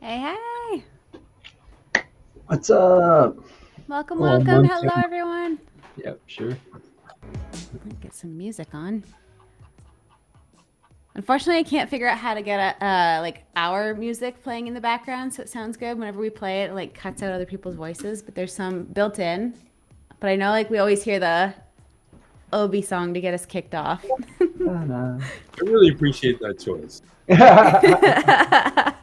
Hey, hey. What's up? Welcome, Oh, welcome. month. Hello, everyone. Yep, sure. Get some music on. Unfortunately, I can't figure out how to get like our music playing in the background, so it sounds good. Whenever we play it, it like cuts out other people's voices, but there's some built in. But I know like we always hear the Obie song to get us kicked off. Na-na. I really appreciate that choice.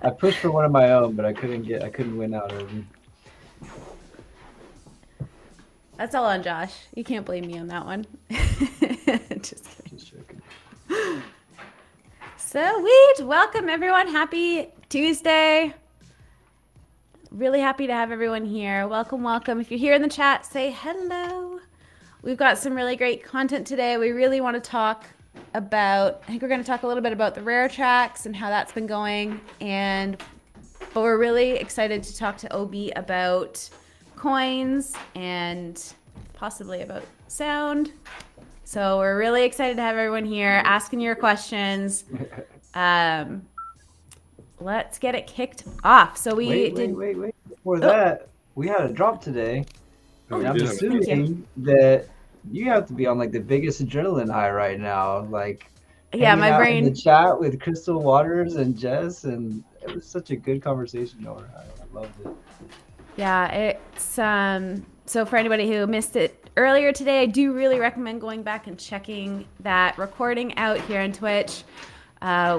I pushed for one of my own, but I couldn't win out of them. That's all on Josh. You can't blame me on that one. Just kidding. Just joking. Sweet. Welcome, everyone. Happy Tuesday. Really happy to have everyone here. Welcome, welcome. If you're here in the chat, say hello. We've got some really great content today. We really want to talk about, I think we're going to talk a little bit about the rare tracks and how that's been going. But we're really excited to talk to Obie about coins and possibly about sound. So we're really excited to have everyone here asking your questions. Let's get it kicked off. So wait. Before that, we had a drop today. Oh, I'm did. assuming that you have to be on like the biggest adrenaline high right now. Like yeah, hanging my out brain. in the chat with Crystal Waters and Jess, and it was such a good conversation over. I loved it. Yeah, it's so for anybody who missed it earlier today, I do really recommend going back and checking that recording out here on Twitch.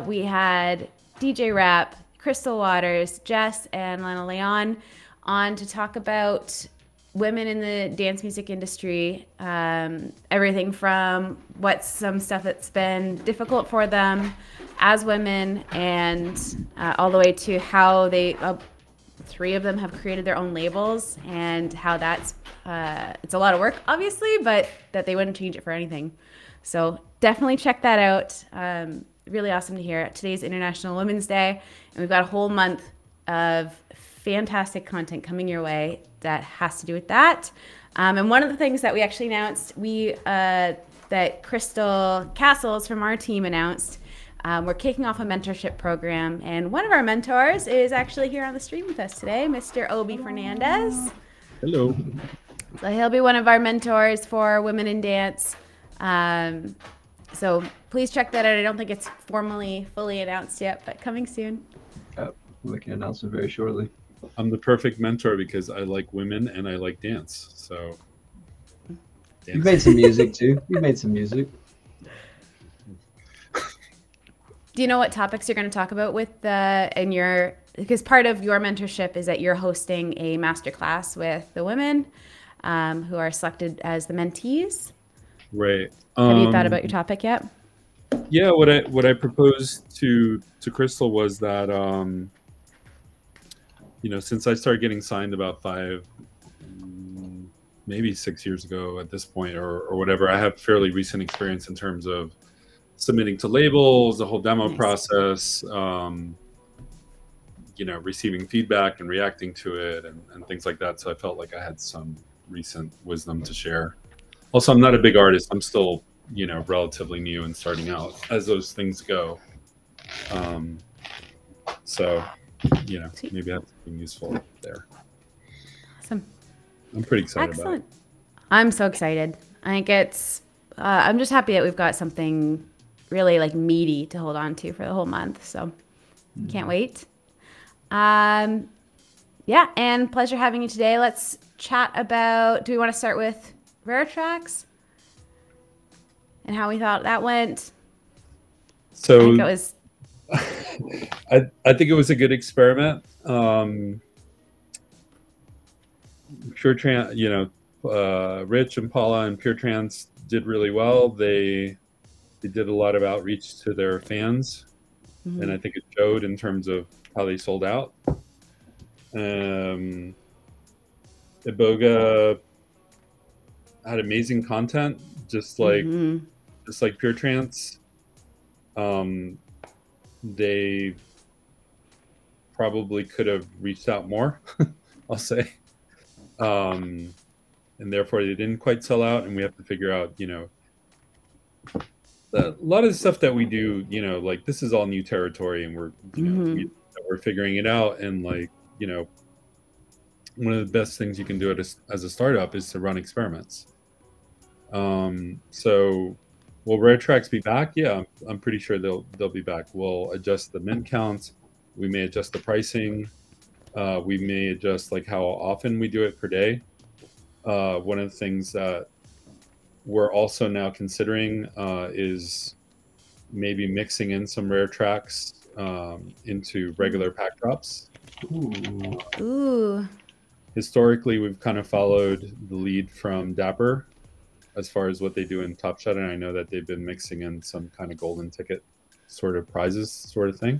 We had DJ Rap, Crystal Waters, Jess, and Lana Leon on to talk about women in the dance music industry. Everything from what's some stuff that's been difficult for them as women, and all the way to how they. Three of them have created their own labels, and how that's it's a lot of work, obviously, but that they wouldn't change it for anything. So definitely check that out. Really awesome to hear. Today's International Women's Day, and we've got a whole month of fantastic content coming your way that has to do with that. And one of the things that we actually announced, that Crystal Castles from our team announced, we're kicking off a mentorship program, and one of our mentors is actually here on the stream with us today, Mr. Obie Fernandez. Hello. So he'll be one of our mentors for Women in Dance. So please check that out. I don't think it's formally fully announced yet, but coming soon. Yep, we can announce it very shortly. I'm the perfect mentor because I like women and I like dance. So You made some music too. You made some music. Do you know what topics you're going to talk about with because part of your mentorship is that you're hosting a masterclass with the women who are selected as the mentees. Right. Have you thought about your topic yet? Yeah, what I proposed to Crystal was that since I started getting signed about 5, maybe 6 years ago at this point, or whatever, I have fairly recent experience in terms of submitting to labels, the whole demo process, receiving feedback and reacting to it and things like that. So I felt like I had some recent wisdom to share. Also, I'm not a big artist. I'm still, relatively new and starting out as those things go. So, maybe I have something useful there. Awesome. I'm pretty excited about it. I'm so excited. I think it's, I'm just happy that we've got something really like meaty to hold on to for the whole month. So can't wait. Yeah, and pleasure having you today. Let's chat about, do we want to start with rare tracks and how we thought that went? So I think it was. I think it was a good experiment. Pure Trance, Rich and Paula and Pure Trance did really well. They did a lot of outreach to their fans, and I think it showed in terms of how they sold out. Iboga had amazing content, just like Pure Trance. They probably could have reached out more, I'll say. And therefore they didn't quite sell out, and we have to figure out, a lot of the stuff that we do, like this is all new territory, and we're we're figuring it out. And like, you know, one of the best things you can do as a startup is to run experiments. So will Rare Tracks be back? Yeah, I'm pretty sure they'll be back. We'll adjust the mint counts. We may adjust the pricing. We may adjust like how often we do it per day. One of the things that we're also now considering is maybe mixing in some Rare Tracks into regular pack drops. Ooh. Historically, we've kind of followed the lead from Dapper as far as what they do in Top Shot, and I know that they've been mixing in some kind of golden ticket sort of prizes sort of thing.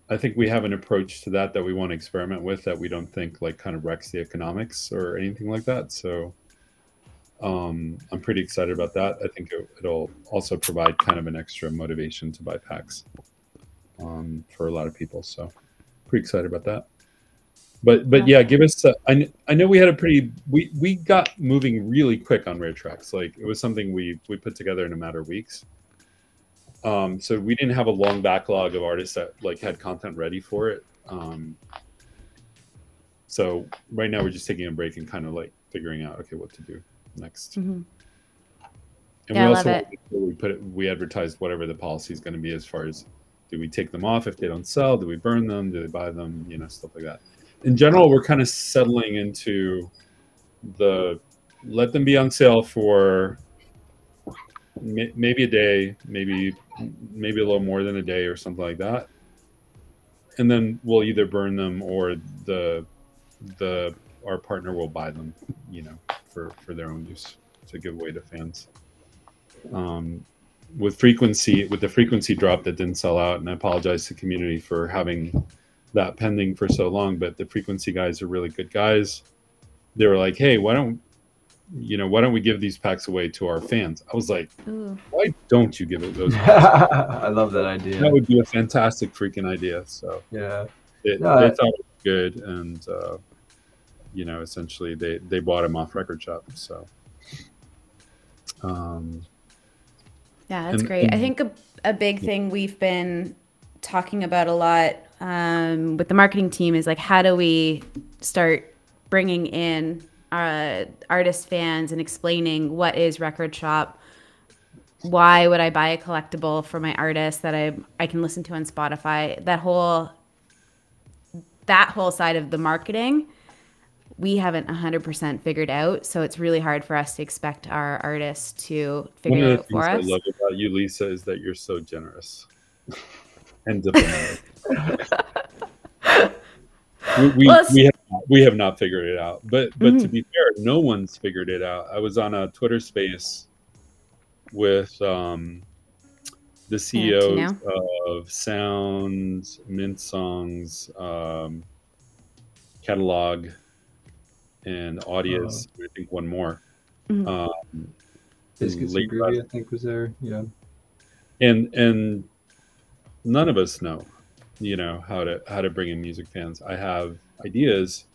I think we have an approach to that we want to experiment with that we don't think like kind of wrecks the economics or anything like that. So I'm pretty excited about that. I think it'll also provide kind of an extra motivation to buy packs for a lot of people. So pretty excited about that. But yeah, give us. I know we had we got moving really quick on Rare Tracks. Like it was something we put together in a matter of weeks. So we didn't have a long backlog of artists that like had content ready for it. So right now we're just taking a break and kind of like figuring out what to do next. Mm-hmm. And we also we advertised whatever the policy is going to be as far as, do we take them off if they don't sell? Do we burn them? Do they buy them? You know, stuff like that. In general, we're kind of settling into let them be on sale for maybe a day, maybe a little more than a day or something like that. And then we'll either burn them or our partner will buy them, you know, for their own use to give away to fans. With the frequency drop that didn't sell out, and I apologize to the community for having that pending for so long, but the frequency guys are really good guys. They were like, hey, why don't we give these packs away to our fans? I was like, ooh, why don't you give it those packs? I love that idea. That would be a fantastic freaking idea. So yeah, they thought it was good, and you know, essentially they bought him off Record Shop. So yeah, that's great. I think a big thing we've been talking about a lot with the marketing team is like, how do we start bringing in artist fans and explaining what is Record Shop? Why would I buy a collectible for my artist that I can listen to on Spotify? That whole side of the marketing, we haven't 100% figured out. So it's really hard for us to expect our artists to figure it out for us. One of the things I love about you, Lisa, is that you're so generous and diplomatic. We have not figured it out, but to be fair, no one's figured it out. I was on a Twitter space with the CEOs of Sound, Mint Songs, Catalog, and Audience. I think one more. Biscuits and Groovy, I think, was there. Yeah, and none of us know, you know, how to bring in music fans. I have ideas,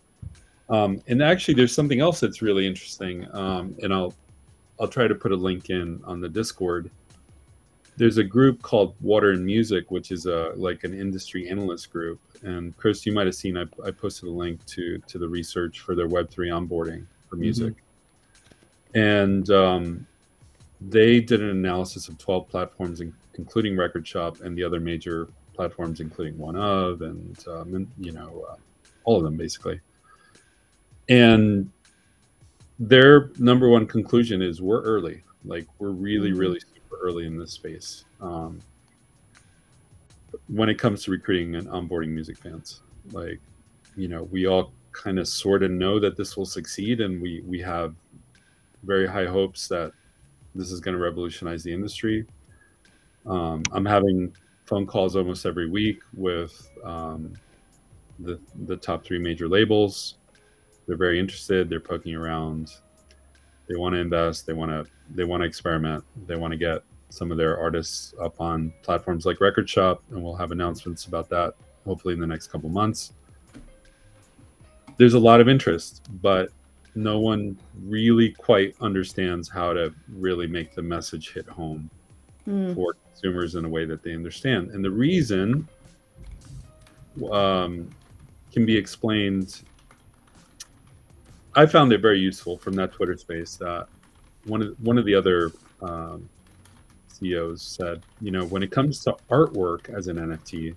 and actually there's something else that's really interesting, and I'll try to put a link in on the Discord. There's a group called Water and Music, which is like an industry analyst group, and Chris, you might have seen I posted a link to the research for their Web3 onboarding for music. And they did an analysis of 12 platforms, including Record Shop and the other major platforms, including OneOf and all of them basically. And their number one conclusion is we're early. Like we're really, really super early in this space when it comes to recruiting and onboarding music fans. Like, you know, we all kind of sort of know that this will succeed, and we have very high hopes that this is going to revolutionize the industry. I'm having phone calls almost every week with the top 3 major labels. They're very interested. They're poking around. They want to invest. They want to experiment. They want to get some of their artists up on platforms like Record Shop, and we'll have announcements about that hopefully in the next couple months. There's a lot of interest, but no one really quite understands how to really make the message hit home for consumers in a way that they understand. And the reason can be explained. I found it very useful from that Twitter space that one of the other CEOs said, you know, when it comes to artwork as an NFT,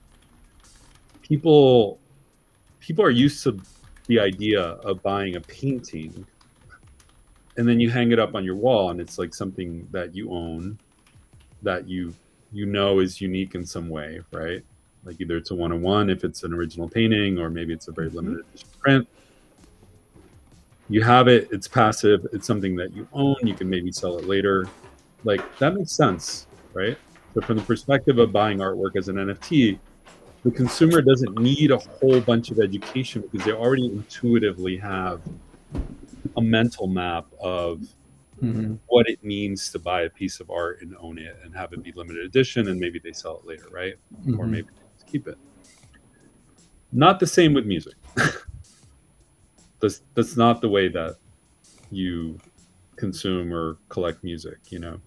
people are used to the idea of buying a painting and then you hang it up on your wall and it's like something that you own, that you know is unique in some way, right? Like either it's a one-on-one if it's an original painting, or maybe it's a very limited edition print. You have it, it's passive, it's something that you own, you can maybe sell it later. Like that makes sense, right? So from the perspective of buying artwork as an NFT, the consumer doesn't need a whole bunch of education because they already intuitively have a mental map of what it means to buy a piece of art and own it and have it be limited edition, and maybe they sell it later, right? Or maybe they just keep it. Not the same with music. That's not the way that you consume or collect music, you know.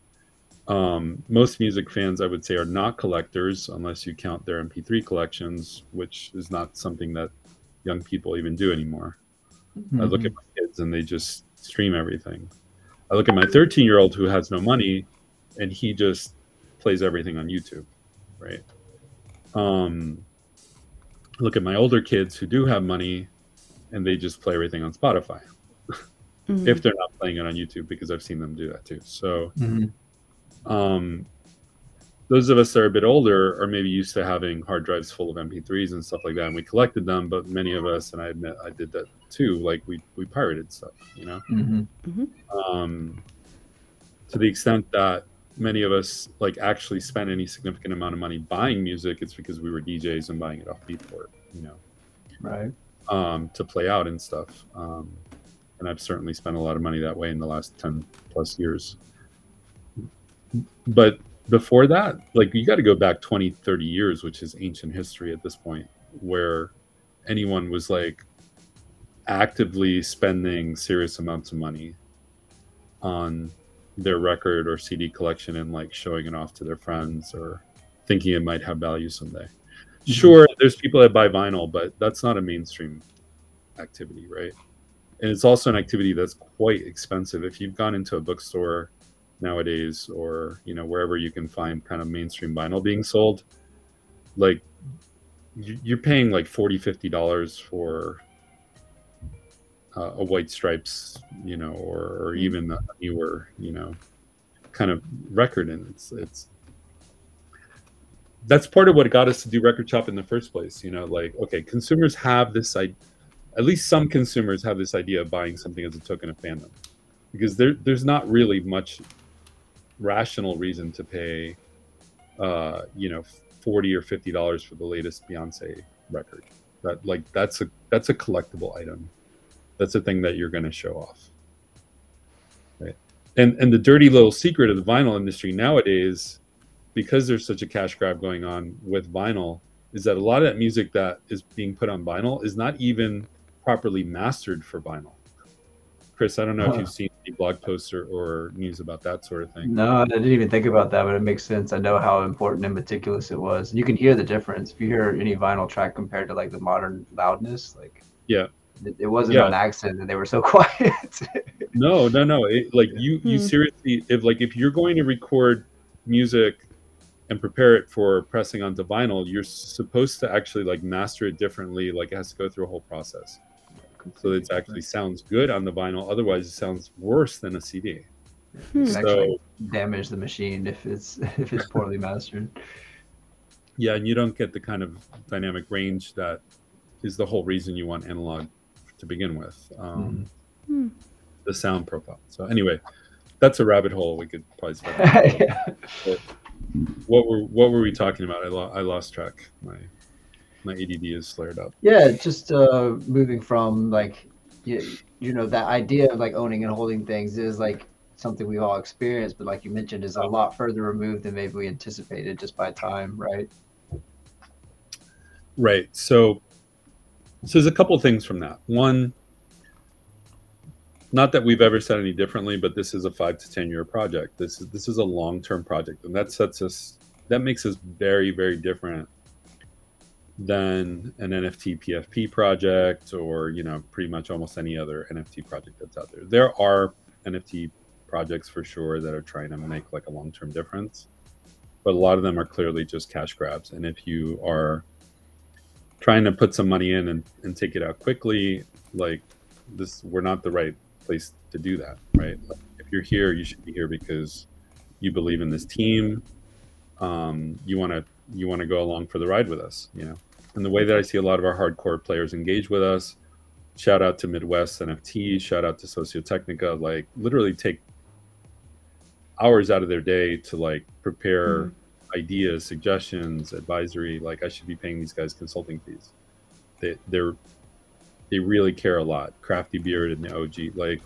Most music fans, I would say, are not collectors unless you count their MP3 collections, which is not something that young people even do anymore. I look at my kids and they just stream everything. I look at my 13-year-old who has no money and he just plays everything on YouTube, right? Look at my older kids who do have money and they just play everything on Spotify. If they're not playing it on YouTube, because I've seen them do that too. So those of us that are a bit older are maybe used to having hard drives full of MP3s and stuff like that, and we collected them. But many of us, and I admit I did that too, like we pirated stuff, you know. To the extent that many of us like actually spent any significant amount of money buying music, it's because we were DJs and buying it off Beatport, you know, Right. to play out and stuff. And I've certainly spent a lot of money that way in the last 10 plus years. But before that, like you got to go back 20, 30 years, which is ancient history at this point, where anyone was like actively spending serious amounts of money on their record or CD collection and like showing it off to their friends or thinking it might have value someday. Sure, there's people that buy vinyl, but that's not a mainstream activity, right? And it's also an activity that's quite expensive. If you've gone into a bookstore nowadays, or you know, wherever you can find kind of mainstream vinyl being sold, like you're paying like $40-50 for a White Stripes, you know, or even a newer, you know, kind of record. And it's that's part of what got us to do Record Shop in the first place, you know. Like, okay, consumers have this idea, at least some consumers have this idea of buying something as a token of fandom, because there's not really much rational reason to pay you know, $40 or $50 for the latest Beyonce record. That like that's a collectible item. That's a thing that you're going to show off, right? And the dirty little secret of the vinyl industry nowadays, because there's such a cash grab going on with vinyl, is that a lot of that music that is being put on vinyl is not even properly mastered for vinyl. Chris, I don't know if you've seen any blog posts or news about that sort of thing. No, I didn't even think about that, but it makes sense. I know how important and meticulous it was. You can hear the difference if you hear any vinyl track compared to like the modern loudness. Like, yeah, it wasn't an accident that they were so quiet. No. Like you seriously, if you're going to record music and prepare it for pressing onto vinyl, you're supposed to actually like master it differently. Like it has to go through a whole process, so it actually sounds good on the vinyl. Otherwise, it sounds worse than a CD. You can actually damage the machine if it's poorly mastered. Yeah, and you don't get the kind of dynamic range that is the whole reason you want analog to begin with. The sound profile. So anyway, that's a rabbit hole we could probably spend. But what were we talking about? I lost track. My ADD is flared up. Yeah, just moving from like you know, that idea of like owning and holding things is like something we've all experienced, but like you mentioned, is a lot further removed than maybe we anticipated just by time, right? Right. So there's a couple of things from that. One, not that we've ever said any differently, but this is a 5 to 10 year project. This is a long-term project, and that sets us that makes us very, very different than an NFT PFP project, or, you know, pretty much almost any other NFT project that's out there. There are NFT projects for sure that are trying to make like a long-term difference, but a lot of them are clearly just cash grabs. And if you are trying to put some money in and take it out quickly, like this, we're not the right place to do that, right? Like, if you're here, you should be here because you believe in this team. You want to go along for the ride with us, you know. And the way that I see a lot of our hardcore players engage with us, shout out to Midwest NFT, shout out to Sociotechnica, like literally take hours out of their day to like prepare ideas, suggestions, advisory. Like, I should be paying these guys consulting fees. They really care a lot. Crafty Beard and the OG, like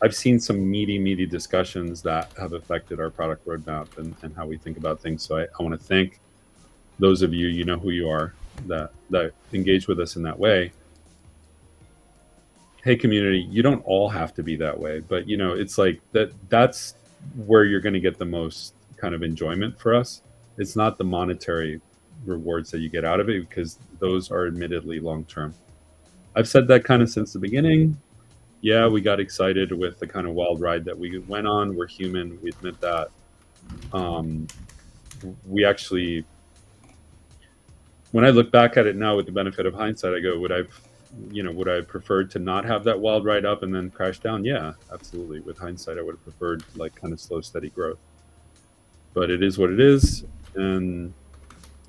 I've seen some meaty discussions that have affected our product roadmap and how we think about things. So I want to thank those of you, you know who you are, that engage with us in that way. Hey community, you don't all have to be that way, but you know, it's like that's where you're going to get the most kind of enjoyment for us. It's not the monetary rewards that you get out of it, because those are admittedly long-term. I've said that kind of since the beginning. Yeah, we got excited with the kind of wild ride that we went on. We're human, we admit that. We actually, when I look back at it now with the benefit of hindsight, I go, would I have preferred to not have that wild ride up and then crash down? Yeah, absolutely. With hindsight, I would have preferred like kind of slow, steady growth. But it is what it is. And,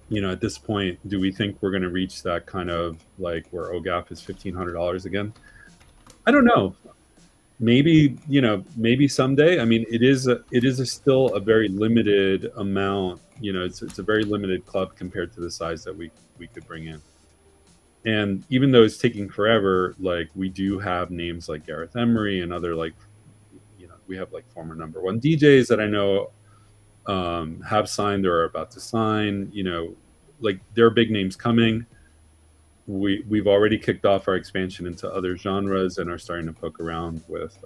you know, at this point, do we think we're going to reach that kind of like where OGAF is $1,500 again? I don't know. Maybe, you know, maybe someday. I mean, it is still a very limited amount. You know, it's a very limited club compared to the size that we could bring in. And even though it's taking forever, like we do have names like Gareth Emery and other, like, you know, we have like former #1 DJs that I know have signed or are about to sign. You know, like there are big names coming. We've already kicked off our expansion into other genres and are starting to poke around with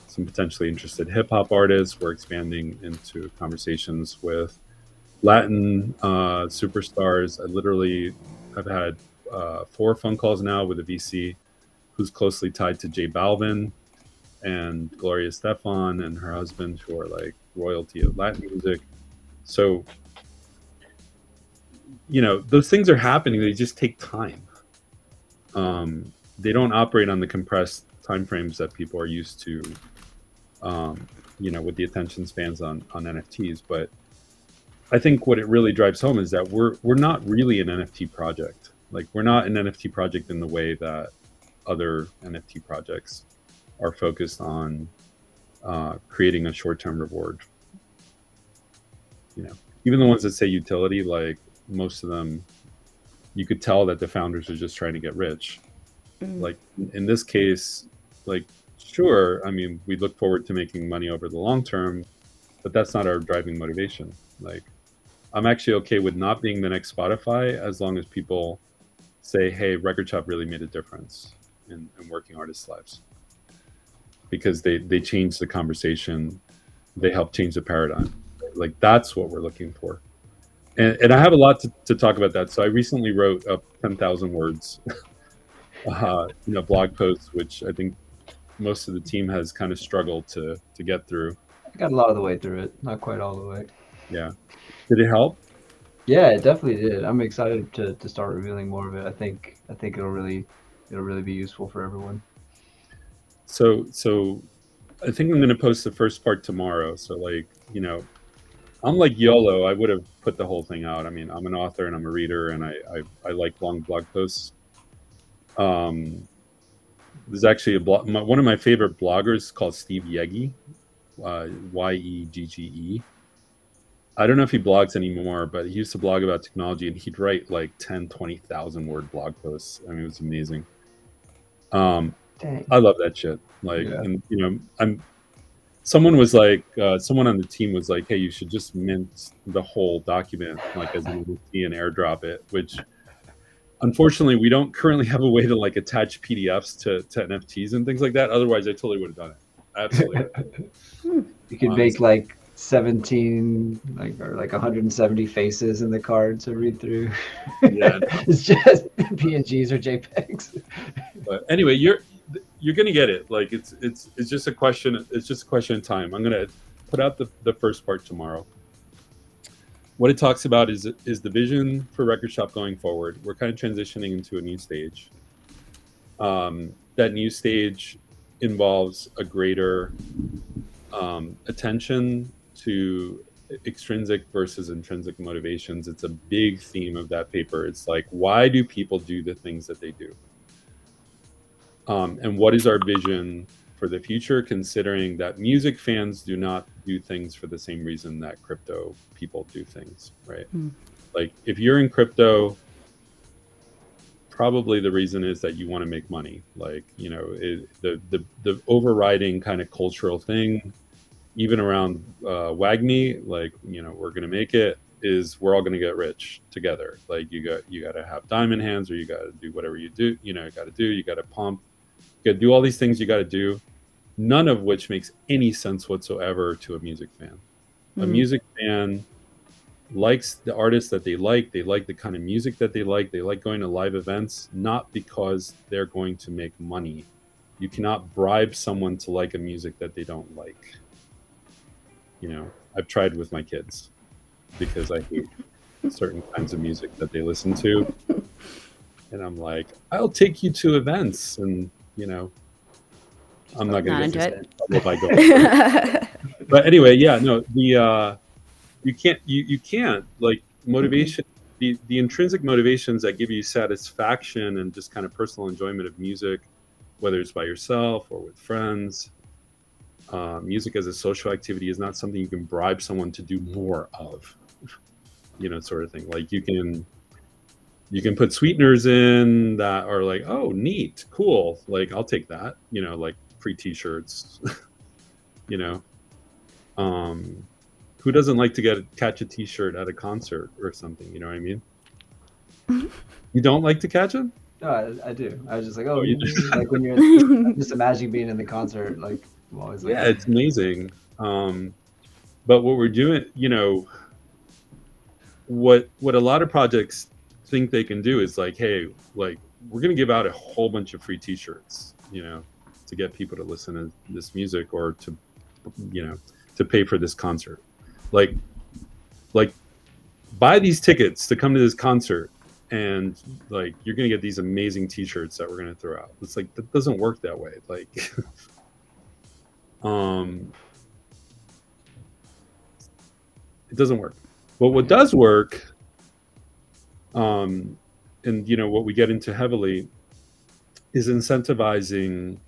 some potentially interested hip hop artists. We're expanding into conversations with Latin superstars. I've had 4 phone calls now with a VC who's closely tied to J Balvin and Gloria Estefan and her husband, who are like royalty of Latin music. So, you know, those things are happening. They just take time. They don't operate on the compressed timeframes that people are used to, you know, with the attention spans on NFTs. But I think what it really drives home is that we're not really an NFT project. Like, we're not an NFT project in the way that other NFT projects are focused on creating a short-term reward. You know, even the ones that say utility, like most of them, you could tell that the founders are just trying to get rich. Like in this case, like, sure, I mean, we look forward to making money over the long term, but that's not our driving motivation. Like, I'm actually okay with not being the next Spotify as long as people say, hey, Record Shop really made a difference in working artists' lives, because they changed the conversation, they helped change the paradigm. Like, that's what we're looking for. And I have a lot to talk about that. So I recently wrote up 10,000 words, you know, blog posts, which I think most of the team has kind of struggled to get through. I got a lot of the way through it, not quite all the way. Yeah. Did it help? Yeah, it definitely did. I'm excited to start revealing more of it. I think it'll really be useful for everyone. So I think I'm going to post the first part tomorrow. So, like, you know, I'm like YOLO. I would have put the whole thing out. I mean, I'm an author and I'm a reader, and I like long blog posts. There's actually one of my favorite bloggers called Steve Yegge, Yeggge. I don't know if he blogs anymore, but he used to blog about technology, and he'd write like 10, 20,000 word blog posts. I mean, it was amazing. I love that shit. Like, yeah. And you know, someone was like, someone on the team was like, hey, you should just mint the whole document, like as an NFT, and airdrop it, which unfortunately we don't currently have a way to like attach PDFs to NFTs and things like that. Otherwise I totally would have done it. Absolutely. You could make like 17 like 170 faces in the card to read through. Yeah. It's just PNGs or JPEGs. But anyway, you're gonna get it. Like it's just a question. It's just a question of time. I'm gonna put out the first part tomorrow. What it talks about is the vision for Record Shop going forward. We're kind of transitioning into a new stage. That new stage involves a greater attention to extrinsic versus intrinsic motivations. It's a big theme of that paper. It's like, why do people do the things that they do? And what is our vision for the future, considering that music fans do not do things for the same reason that crypto people do things, right? Like if you're in crypto, probably the reason is that you want to make money. Like, you know, the overriding kind of cultural thing, even around WAGMI, like, you know, we're going to make it, is we're all going to get rich together. Like you got to have diamond hands, or you got to do whatever you do, you know, you got to pump, you got to do all these things you got to do, none of which makes any sense whatsoever to a music fan. A music fan likes the artists that they like the kind of music that they like going to live events, not because they're going to make money. You cannot bribe someone to like a music that they don't like. You know, I've tried with my kids because I hate certain kinds of music that they listen to, and I'm like, I'll take you to events, and you know, I'm not gonna get this if I go. But anyway, yeah, no, you can't like motivation, the intrinsic motivations that give you satisfaction and just kind of personal enjoyment of music, whether it's by yourself or with friends. Music as a social activity is not something you can bribe someone to do more of, you know, sort of thing. Like you can put sweeteners in that are like, oh, neat, cool, like I'll take that, you know, like free t-shirts. You know, who doesn't like to catch a t-shirt at a concert or something, you know what I mean? You don't like to catch it? No, I do. I was just like, oh, like when you're just imagining being in the concert, like I'm always like, yeah, it's amazing. But what we're doing, you know, what a lot of projects think they can do is like, hey, like we're gonna give out a whole bunch of free t-shirts, you know, to get people to listen to this music, or to, you know, to pay for this concert. Like buy these tickets to come to this concert, and like you're gonna get these amazing t-shirts that we're gonna throw out. It's like, that doesn't work that way. Like it doesn't work. But what does work, and you know what we get into heavily, is incentivizing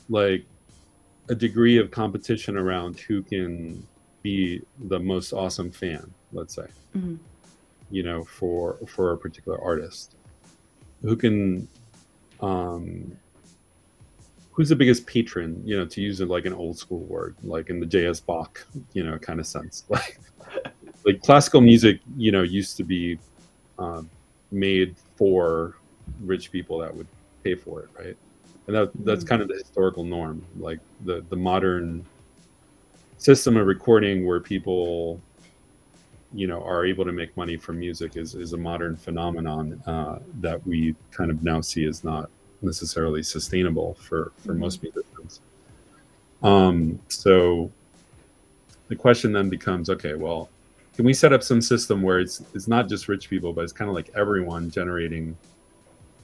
like a degree of competition around who can be the most awesome fan, let's say, you know, for a particular artist, who can who's the biggest patron, you know, to use it like an old school word, like in the J.S. Bach, you know, kind of sense. Like classical music, you know, used to be made for rich people that would pay for it, right? And that's kind of the historical norm. Like the modern system of recording, where people, you know, are able to make money from music, is a modern phenomenon that we kind of now see as not necessarily sustainable for most musicians. So the question then becomes, okay, well, can we set up some system where it's not just rich people, but it's kind of like everyone generating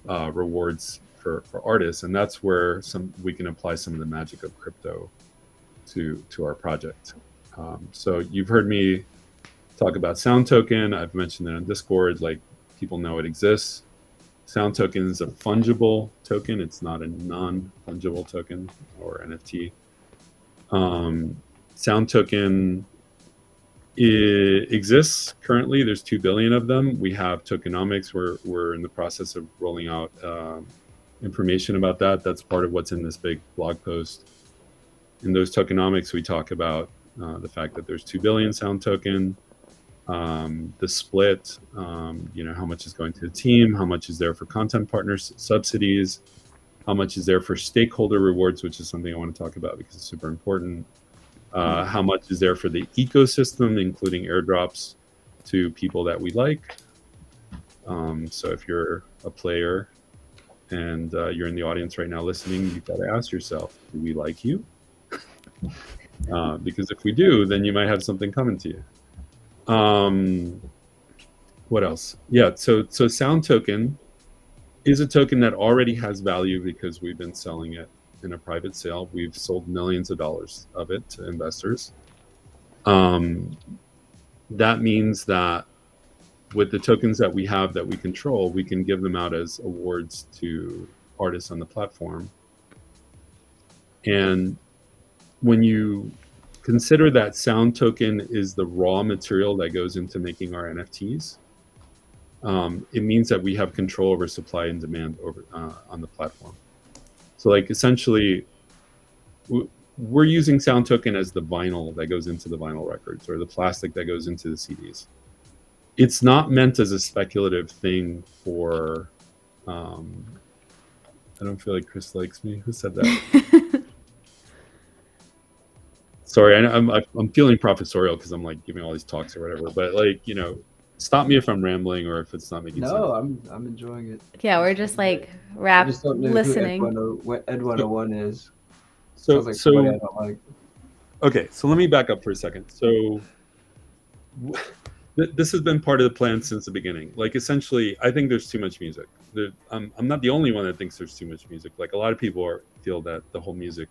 rewards for artists? And that's where we can apply some of the magic of crypto to our project. So you've heard me talk about Sound Token. I've mentioned it on Discord. Like, people know it exists. Sound Token is a fungible token. It's not a non-fungible token or NFT. Sound Token exists currently. There's 2 billion of them. We have tokenomics. We're in the process of rolling out information about that. That's part of what's in this big blog post. In those tokenomics, we talk about the fact that there's 2 billion Sound Token, the split, you know, how much is going to the team, how much is there for content partners subsidies, how much is there for stakeholder rewards, which is something I want to talk about because it's super important. How much is there for the ecosystem, including airdrops to people that we like? So if you're a player and you're in the audience right now listening, you've got to ask yourself, do we like you? Because if we do, then you might have something coming to you. What else? Yeah, so Sound Token is a token that already has value because we've been selling it in a private sale. We've sold millions of dollars of it to investors. That means that with the tokens that we have that we control, we can give them out as awards to artists on the platform. And when you consider that Sound Token is the raw material that goes into making our NFTs, it means that we have control over supply and demand over on the platform. So like essentially, we're using Sound Token as the vinyl that goes into the vinyl records or the plastic that goes into the CDs. It's not meant as a speculative thing for, I don't feel like Chris likes me. Who said that? Sorry, I'm feeling professorial because I'm like giving all these talks or whatever, but like, you know, stop me if I'm rambling or if it's not making sense. No, I'm enjoying it. Yeah, we're just like I just don't know listening. who Ed 101 is. So, Sounds like somebody I don't like. Okay, so let me back up for a second. So this has been part of the plan since the beginning. Like essentially, I think there's too much music. I'm not the only one that thinks there's too much music. Like a lot of people feel that the whole music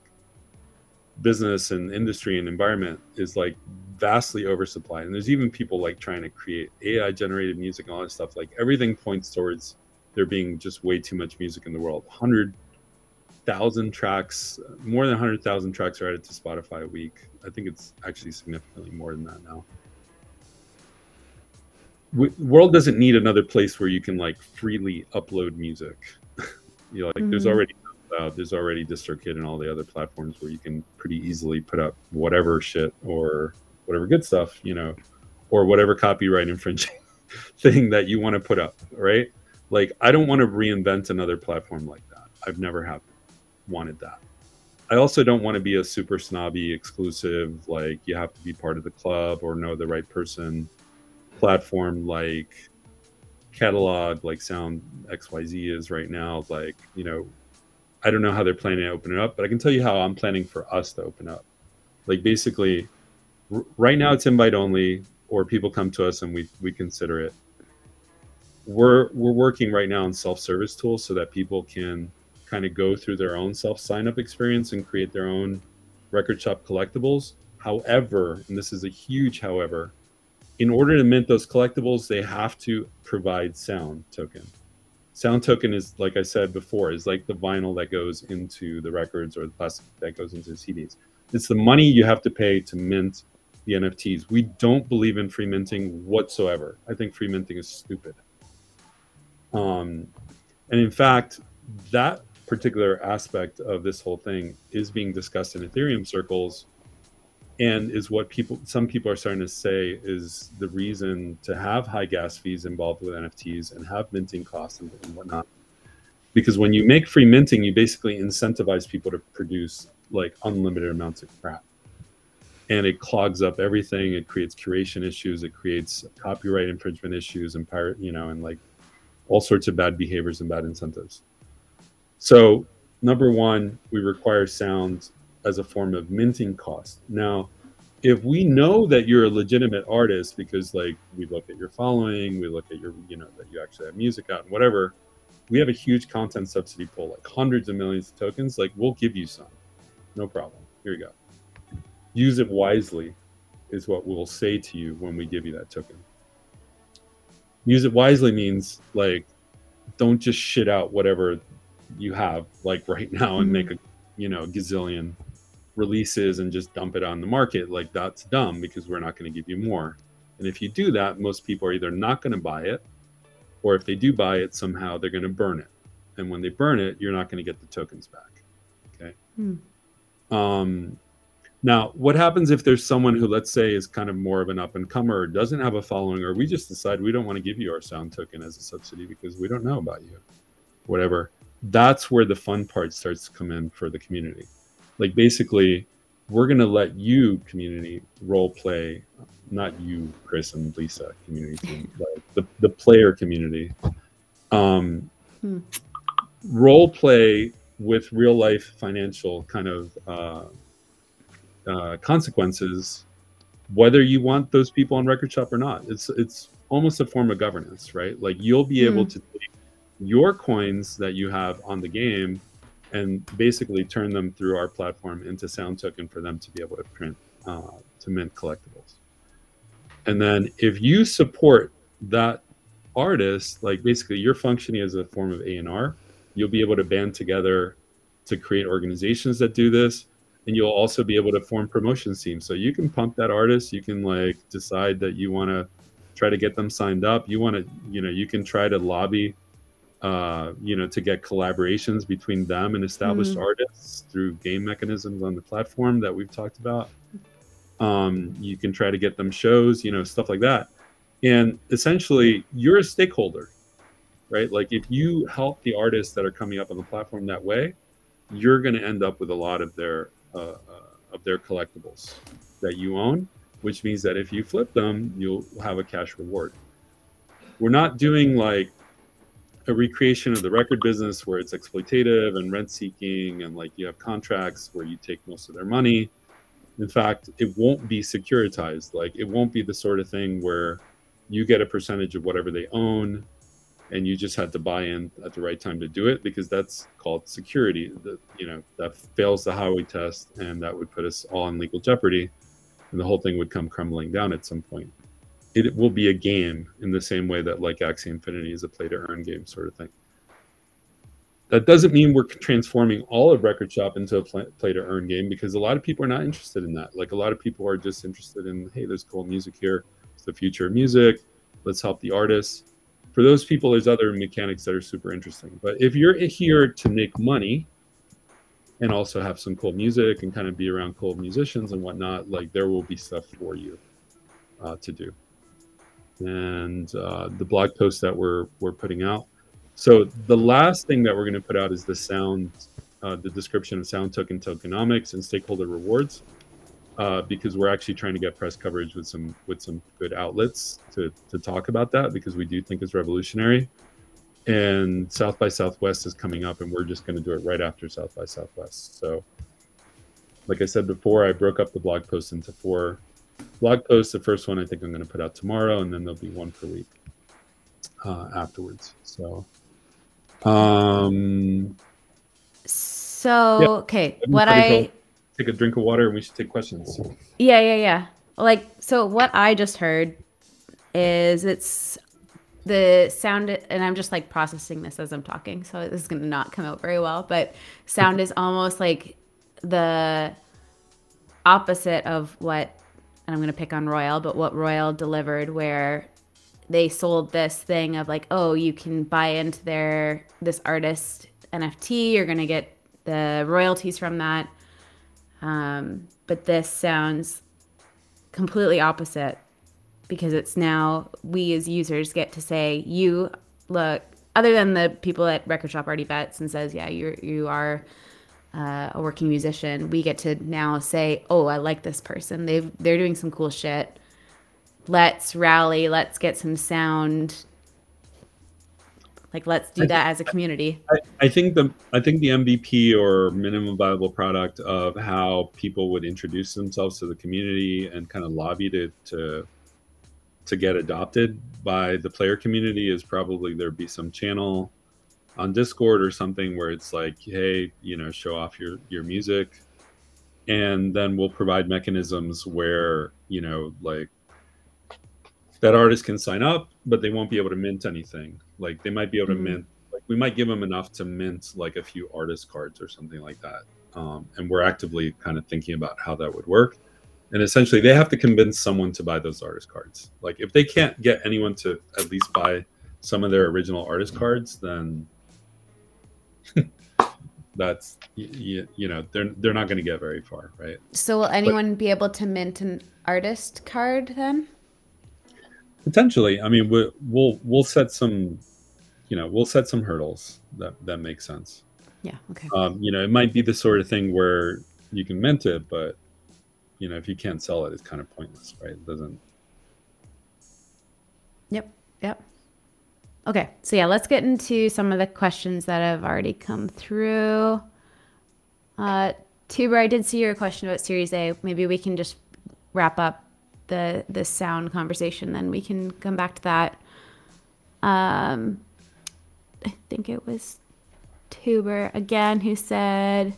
business and industry and environment is like vastly oversupplied. And there's even people like trying to create AI generated music and all that stuff. Like everything points towards there being just way too much music in the world. 100,000 tracks, more than 100,000 tracks are added to Spotify a week. I think it's actually significantly more than that now. World doesn't need another place where you can like freely upload music. You know, like there's already DistroKid and all the other platforms where you can pretty easily put up whatever shit or whatever good stuff, you know, or whatever copyright infringing thing that you want to put up, right? Like I don't want to reinvent another platform like that. I've never wanted that. I also don't want to be a super snobby exclusive, like you have to be part of the club or know the right person platform like Catalog, like Sound XYZ is right now. Like, you know, I don't know how they're planning to open it up, but I can tell you how I'm planning for us to open up. Like basically, right now it's invite only, or people come to us and we consider it. We're working right now on self-service tools so that people can kind of go through their own self-sign-up experience and create their own record shop collectibles. However, and this is a huge however, in order to mint those collectibles, they have to provide Sound Token. Sound Token is, like I said before, is like the vinyl that goes into the records or the plastic that goes into the CDs. It's the money you have to pay to mint the NFTs. We don't believe in free minting whatsoever. I think free minting is stupid. And in fact, that particular aspect of this whole thing is being discussed in Ethereum circles and is what some people are starting to say is the reason to have high gas fees involved with NFTs and have minting costs and whatnot. Because when you make free minting, you basically incentivize people to produce like unlimited amounts of crap. And it clogs up everything. It creates curation issues. It creates copyright infringement issues and pirate, you know, and like all sorts of bad behaviors and bad incentives. So number one, we require sound as a form of minting cost. Now, if we know that you're a legitimate artist because like we look at your following, we look at your, you know, that you actually have music out and whatever, we have a huge content subsidy pool, like hundreds of millions of tokens, like we'll give you some, no problem. Here you go. Use it wisely is what we'll say to you when we give you that token. Use it wisely means like, don't just shit out whatever you have like right now and make a, you know, gazillion releases and just dump it on the market. Like that's dumb because we're not going to give you more. And if you do that, most people are either not going to buy it, or if they do buy it, somehow they're going to burn it. And when they burn it, you're not going to get the tokens back. Okay. Now, what happens if there's someone who, let's say, is kind of more of an up-and-comer or doesn't have a following, or we just decide we don't want to give you our sound token as a subsidy because we don't know about you, whatever. That's where the fun part starts to come in for the community. Like basically, we're going to let you, community, role play, not you, Chris and Lisa, community team, the player community, role play with real life financial kind of consequences, whether you want those people on Record Shop or not. It's almost a form of governance, right? Like you'll be able to take your coins that you have on the game and basically turn them through our platform into sound token for them to be able to print, to mint collectibles. And then if you support that artist, like basically you're functioning as a form of A&R, you'll be able to band together to create organizations that do this. And you'll also be able to form promotion teams. So you can pump that artist. You can like decide that you want to try to get them signed up. You want to, you can try to lobby, to get collaborations between them and established artists through game mechanisms on the platform that we've talked about. You can try to get them shows, stuff like that. And essentially you're a stakeholder, right? Like if you help the artists that are coming up on the platform that way, you're going to end up with a lot of their collectibles that you own, which means that if you flip them, you'll have a cash reward. We're not doing like a recreation of the record business where it's exploitative and rent seeking and like you have contracts where you take most of their money. In fact, it won't be securitized. Like it won't be the sort of thing where you get a percentage of whatever they own and you just had to buy in at the right time to do it, because that's called security. That fails the Highway test, and that would put us all in legal jeopardy, and the whole thing would come crumbling down at some point. It will be a game in the same way that like Axie Infinity is a play-to-earn game sort of thing. That doesn't mean we're transforming all of Record Shop into a play-to-earn game, because a lot of people are not interested in that. Like a lot of people are just interested in, hey, there's cool music here. It's the future of music. Let's help the artists. For those people, there's other mechanics that are super interesting. But if you're here to make money and also have some cool music and kind of be around cool musicians and whatnot, like there will be stuff for you to do. And the blog post that we're putting out. So the last thing that we're going to put out is the description of sound token tokenomics and stakeholder rewards. Because we're actually trying to get press coverage with some good outlets to talk about that, because we do think it's revolutionary. And South by Southwest is coming up, and we're just going to do it right after South by Southwest. So like I said before, I broke up the blog post into 4 blog posts. The first one I think I'm going to put out tomorrow, and then there'll be one per week afterwards. So okay, what I take a drink of water and we should take questions. Yeah. Like, so what I just heard is it's the sound, and I'm just like processing this as I'm talking, so this is going to not come out very well, but sound is almost like the opposite of what, and I'm going to pick on Royal, but what Royal delivered, where they sold this thing of like, oh, you can buy into this artist NFT, you're going to get the royalties from that. But this sounds completely opposite, because it's now we as users get to say, you look, other than the people at Record Shop already bets and says, yeah, you are a working musician. We get to now say, oh, I like this person. They're doing some cool shit. Let's rally. Let's get some sound. Like, let's do that as a community. I think the MVP, or minimum viable product, of how people would introduce themselves to the community and kind of lobby to get adopted by the player community is probably there'd be some channel on Discord or something where it's like, hey, show off your music, and then we'll provide mechanisms where like that artist can sign up, but they won't be able to mint anything. Like they might be able to mint, like we might give them enough to mint like a few artist cards or something like that. And we're actively kind of thinking about how that would work. And essentially they have to convince someone to buy those artist cards. Like if they can't get anyone to at least buy some of their original artist cards, then that's, they're not going to get very far, right? So will anyone be able to mint an artist card then? Potentially. I mean, we'll set some, hurdles that make sense. Yeah. Okay. It might be the sort of thing where you can mint it, but you know, if you can't sell it, it's kind of pointless, right? It doesn't. Yep. Okay, so yeah, let's get into some of the questions that have already come through. Tuber, I did see your question about Series A. Maybe we can just wrap up the sound conversation, then we can come back to that. I think it was Tuber again who said,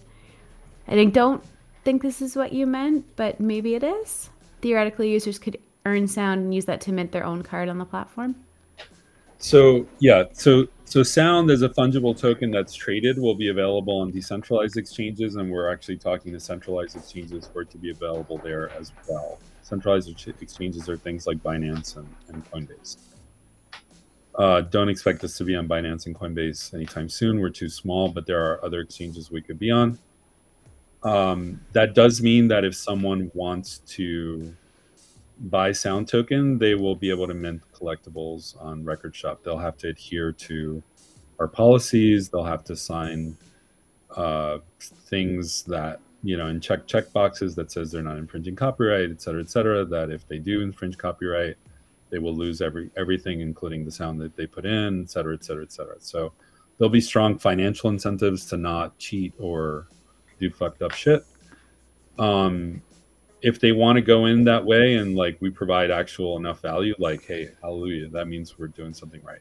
don't think this is what you meant, but maybe it is. Theoretically, users could earn sound and use that to mint their own card on the platform. So yeah, so sound as a fungible token that's traded will be available on decentralized exchanges, and we're actually talking to centralized exchanges for it to be available there as well. Centralized exchanges are things like Binance and Coinbase. Don't expect this to be on Binance and Coinbase anytime soon. We're too small, but there are other exchanges we could be on. That does mean that if someone wants to buy sound token, they will be able to mint collectibles on Record Shop. They'll have to adhere to our policies. They'll have to sign things that, you know, and check boxes that says they're not infringing copyright, et cetera, that if they do infringe copyright, they will lose everything, including the sound that they put in, et cetera. So there'll be strong financial incentives to not cheat or do fucked up shit. If they want to go in that way and like we provide actual enough value, like, hey, hallelujah, that means we're doing something right.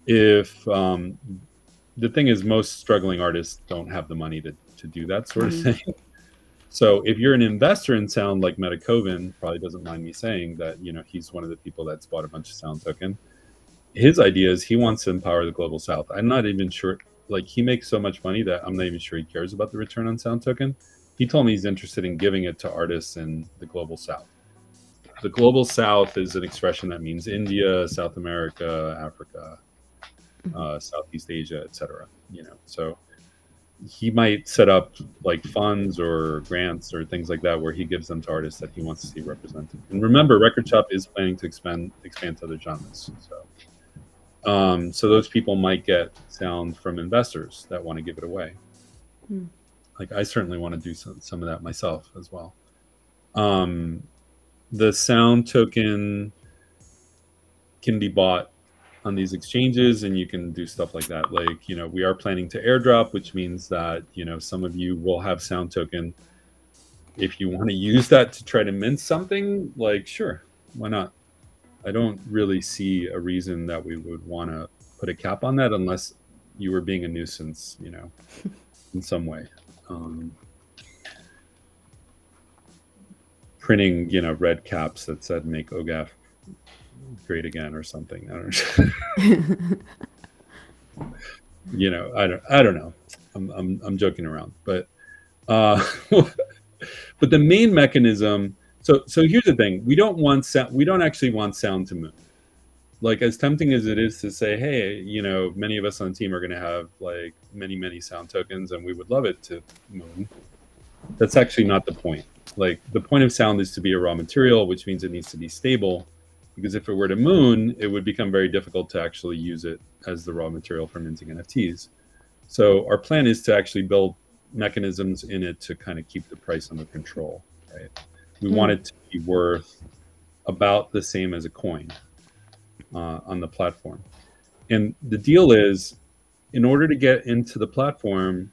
If the thing is, most struggling artists don't have the money to do that sort of thing. So if you're an investor in sound, like Metacoven probably doesn't mind me saying that, you know, he's one of the people that's bought a bunch of sound token. His idea is he wants to empower the global south. I'm not even sure, like, he makes so much money that I'm not even sure he cares about the return on sound token. He told me he's interested in giving it to artists in the global south. The global south is an expression that means India, South America, Africa, Southeast Asia, etc. You know, so he might set up like funds or grants or things like that where he gives them to artists that he wants to see represented. And remember, Record Shop is planning to expand to other genres. So those people might get sound from investors that want to give it away. Like, I certainly want to do some of that myself as well. The sound token can be bought on these exchanges, and you can do stuff like that. Like, you know, we are planning to airdrop, which means that, you know, some of you will have sound token. If you want to use that to try to mint something, like, sure, why not? I don't really see a reason that we would want to put a cap on that unless you were being a nuisance, you know, in some way. Printing, you know, red caps that said "Make OGAF great again" or something. I don't know. You know, I don't know. I'm joking around, but but the main mechanism. So here's the thing: we don't actually want sound to move. Like, as tempting as it is to say, hey, you know, many of us on the team are going to have like many sound tokens, and we would love it to move. That's actually not the point. Like, the point of sound is to be a raw material, which means it needs to be stable. Because if it were to moon, it would become very difficult to actually use it as the raw material for minting NFTs. So our plan is to actually build mechanisms in it to kind of keep the price under control, right? We want it to be worth about the same as a coin on the platform. And the deal is, in order to get into the platform,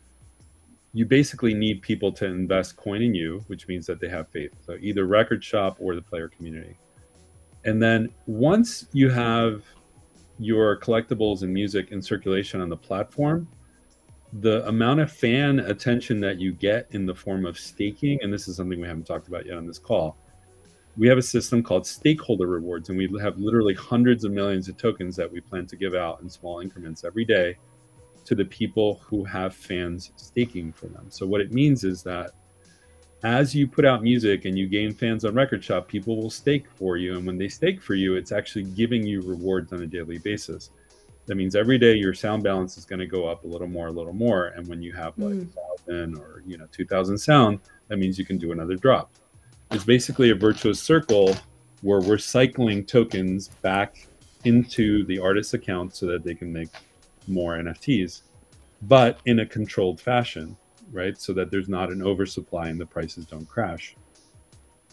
you basically need people to invest coin in you, which means that they have faith. So either Record Shop or the player community. And then once you have your collectibles and music in circulation on the platform, the amount of fan attention that you get in the form of staking, and this is something we haven't talked about yet on this call, we have a system called stakeholder rewards, and we have literally hundreds of millions of tokens that we plan to give out in small increments every day to the people who have fans staking for them. So what it means is that as you put out music and you gain fans on Record Shop, people will stake for you. And when they stake for you, it's actually giving you rewards on a daily basis. That means every day your sound balance is going to go up a little more. And when you have like 1,000 or 2,000 sound, that means you can do another drop. It's basically a virtuous circle where we're cycling tokens back into the artist's account so that they can make more NFTs, but in a controlled fashion, right? So that there's not an oversupply and the prices don't crash.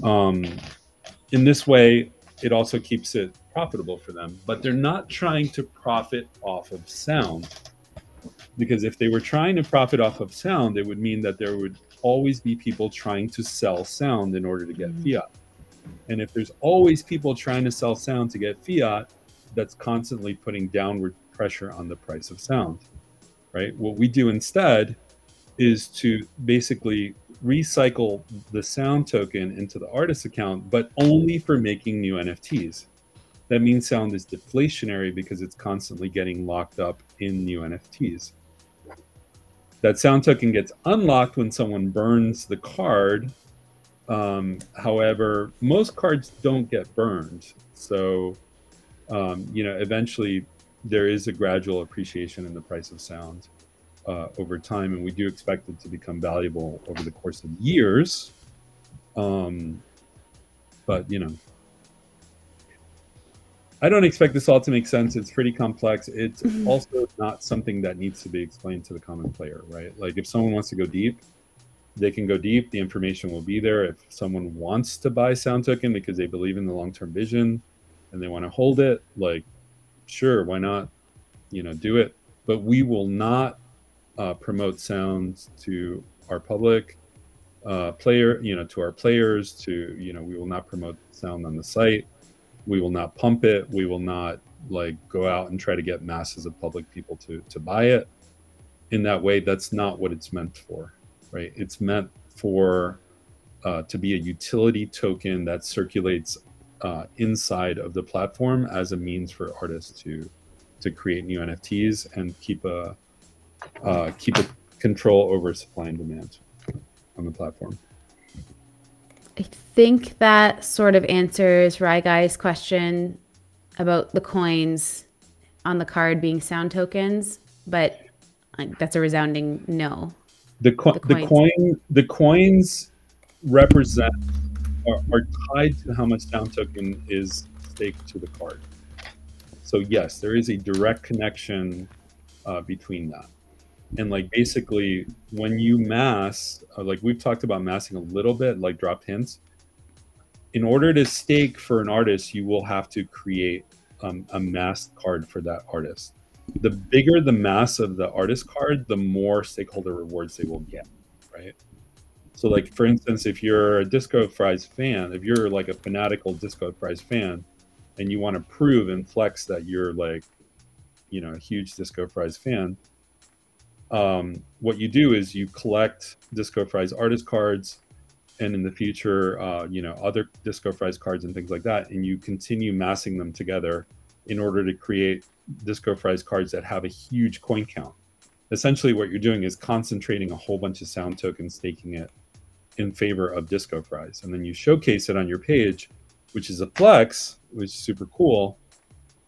In this way, it also keeps it profitable for them, but they're not trying to profit off of sound, because if they were trying to profit off of sound, it would mean that there would always be people trying to sell sound in order to get fiat. And if there's always people trying to sell sound to get fiat, that's constantly putting downward pressure on the price of sound, right? What we do instead is to basically recycle the sound token into the artist account, but only for making new NFTs. That means sound is deflationary because it's constantly getting locked up in new NFTs. That sound token gets unlocked when someone burns the card. However, most cards don't get burned. So, eventually there is a gradual appreciation in the price of sound over time, and we do expect it to become valuable over the course of years. But I don't expect this all to make sense. It's pretty complex. It's also not something that needs to be explained to the common player, right? Like if someone wants to go deep, they can go deep. The information will be there. If someone wants to buy sound token because they believe in the long-term vision and they want to hold it, like, sure, why not, do it. But we will not promote sound to our public player, to our players, we will not promote sound on the site. We will not pump it. We will not go out and try to get masses of public people to buy it. In that way, that's not what it's meant for, right? It's meant for to be a utility token that circulates inside of the platform as a means for artists to create new NFTs and keep a control over supply and demand on the platform. I think that sort of answers Guy's question about the coins on the card being sound tokens, but that's a resounding no. The coins represent are tied to how much sound token is staked to the card. So yes, there is a direct connection between that. And basically when you mass, we've talked about massing a little bit, dropped hints. In order to stake for an artist, you will have to create a masked card for that artist. The bigger the mass of the artist card, the more stakeholder rewards they will get, right? So for instance, if you're a Disco Fries fan, if you're a fanatical Disco Fries fan and you want to prove and flex that you're a huge Disco Fries fan, what you do is you collect Disco Fries artist cards, and in the future, other Disco Fries cards and things like that, and you continue massing them together in order to create Disco Fries cards that have a huge coin count. Essentially, what you're doing is concentrating a whole bunch of sound tokens, staking it in favor of Disco Fries, and then you showcase it on your page, which is a flex, which is super cool.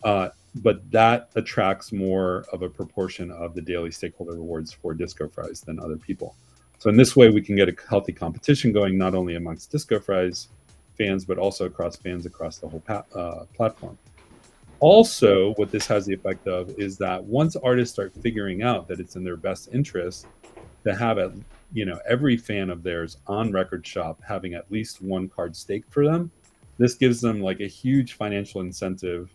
But that attracts more of a proportion of the daily stakeholder rewards for Disco Fries than other people. So in this way, we can get a healthy competition going, not only amongst Disco Fries fans, but also across fans across the whole platform. Also, what this has the effect of is that once artists start figuring out that it's in their best interest to have every fan of theirs on Record Shop having at least one card staked for them, this gives them a huge financial incentive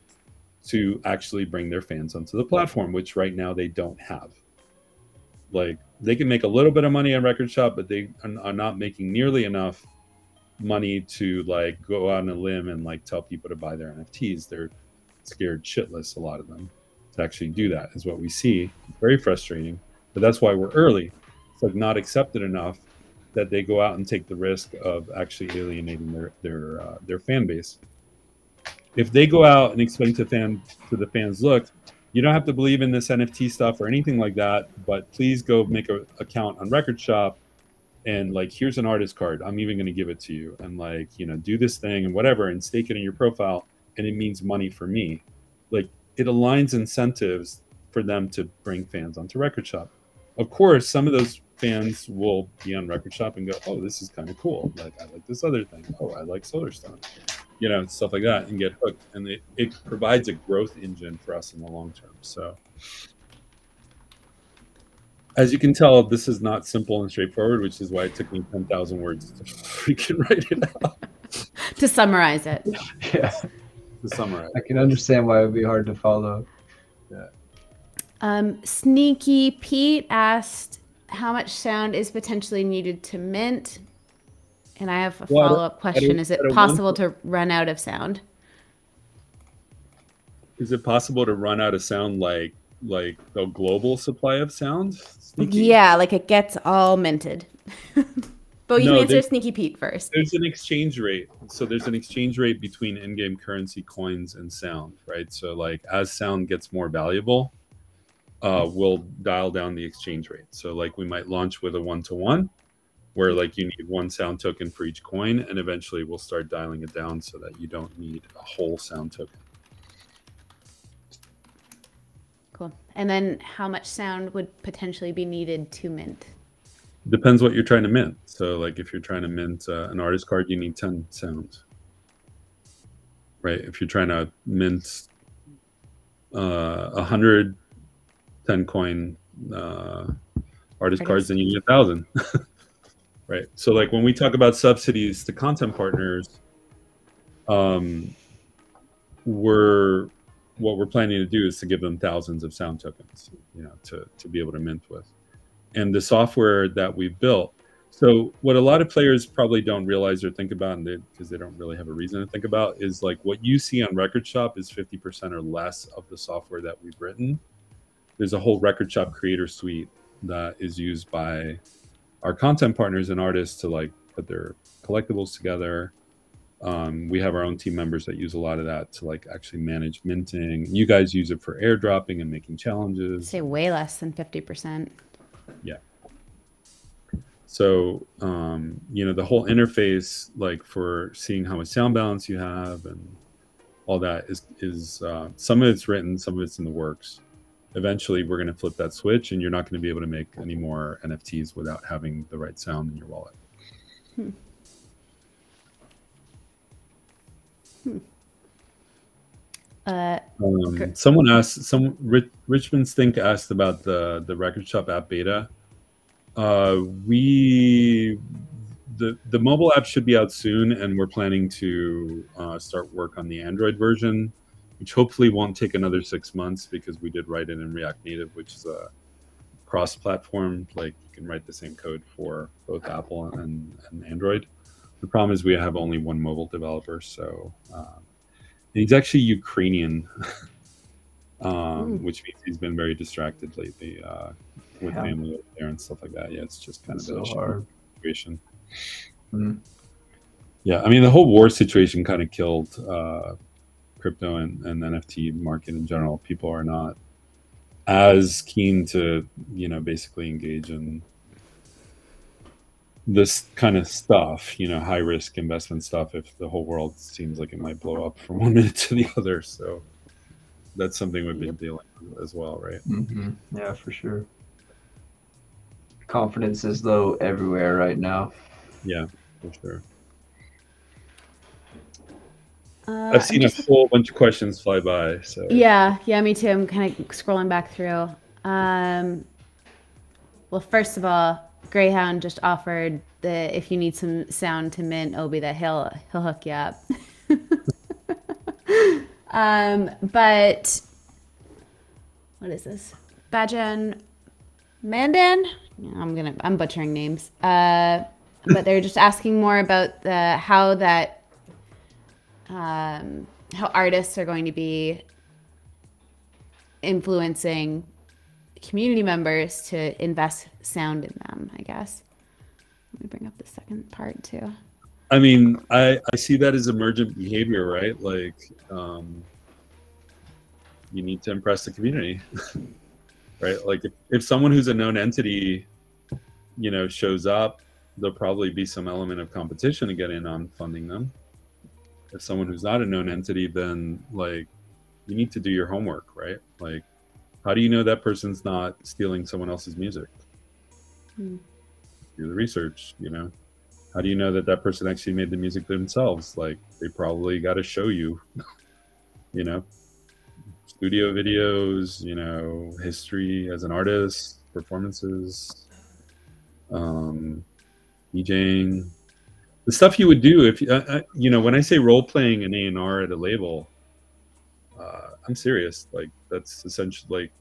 to actually bring their fans onto the platform, which right now they don't have. They can make a little bit of money on Record Shop, but they are not making nearly enough money to go out on a limb and tell people to buy their NFTs. They're scared shitless, a lot of them, to actually do that, is what we see. Very frustrating, but that's why we're early. It's not accepted enough that they go out and take the risk of actually alienating their fan base. If they go out and explain to the fans, look, you don't have to believe in this NFT stuff or anything like that, but please go make an account on Record Shop, and here's an artist card. I'm even going to give it to you, and do this thing and whatever, and stake it in your profile, and it means money for me. It aligns incentives for them to bring fans onto Record Shop. Of course, some of those fans will be on Record Shop and go, oh, this is kind of cool. I like this other thing. Oh, I like Solarstone. Stuff like that, and get hooked. And it provides a growth engine for us in the long term. So as you can tell, this is not simple and straightforward, which is why it took me 10,000 words to freaking write it out. To summarize it. Yeah. To summarize. I can understand why it would be hard to follow. Sneaky Pete asked how much sound is potentially needed to mint. And I have a follow-up question. Is it possible to run out of sound? Is it possible to run out of sound like a global supply of sound? Sneaky? Yeah, like it gets all minted. But you can answer Sneaky Pete first. There's an exchange rate. So there's an exchange rate between in-game currency, coins, and sound, right? So like as sound gets more valuable, we'll dial down the exchange rate. So like we might launch with a 1-to-1, where like you need 1 sound token for each coin, and eventually we'll start dialing it down so that you don't need a whole sound token. Cool. And then how much sound would potentially be needed to mint? Depends what you're trying to mint. So like if you're trying to mint an artist card, you need 10 sounds. Right? If you're trying to mint 100 10-coin artist cards, then you need 1,000. Right. So like when we talk about subsidies to content partners, what we're planning to do is to give them thousands of sound tokens, to be able to mint with. And the software that we've built. So what a lot of players probably don't realize or think about, because they don't really have a reason to think about, is like what you see on Record Shop is 50% or less of the software that we've written. There's a whole Record Shop creator suite that is used by our content partners and artists to like put their collectibles together. We have our own team members that use a lot of that to like actually manage minting. You guys use it for airdropping and making challenges. Say way less than 50%. Yeah. So, the whole interface, like for seeing how much sound balance you have and all that is some of it's written, some of it's in the works. Eventually we're going to flip that switch and you're not going to be able to make any more NFTs without having the right sound in your wallet. Someone asked, Richmond Stink asked about the Record Shop app beta. The mobile app should be out soon, and we're planning to start work on the Android version, which hopefully won't take another 6 months because we did write it in React Native, which is a cross-platform. Like you can write the same code for both Apple and Android. The problem is we have only one mobile developer, so he's actually Ukrainian, which means he's been very distracted lately with family over there and stuff like that. Yeah, it's just kind of so hard situation. Yeah, I mean the whole war situation kind of killed crypto and NFT market in general. People are not as keen to basically engage in this kind of stuff, high risk investment stuff, if the whole world seems like it might blow up from one minute to the other. So that's something we've been dealing with as well, right? Yeah, for sure. Confidence is low everywhere right now. Yeah, for sure. I've seen a whole bunch of questions fly by. So yeah, me too. I'm kind of scrolling back through. Well, first of all, Greyhound just offered if you need some sound to mint Obie, that he'll hook you up. But what is this? Bajan Mandan? I'm butchering names. But they're just asking more about how artists are going to be influencing community members to invest sound in them, I guess. Let me bring up the second part too. I mean, I see that as emergent behavior, right? Like, you need to impress the community, right? Like if someone who's a known entity, shows up, there'll probably be some element of competition to get in on funding them. If someone who's not a known entity, then like you need to do your homework, right? Like, how do you know that person's not stealing someone else's music? Do the research, How do you know that person actually made the music themselves? Like, they probably got to show you, studio videos, history as an artist, performances, DJing. the stuff you would do if you know, when I say role playing an A&R at a label, I'm serious. Like that's essentially like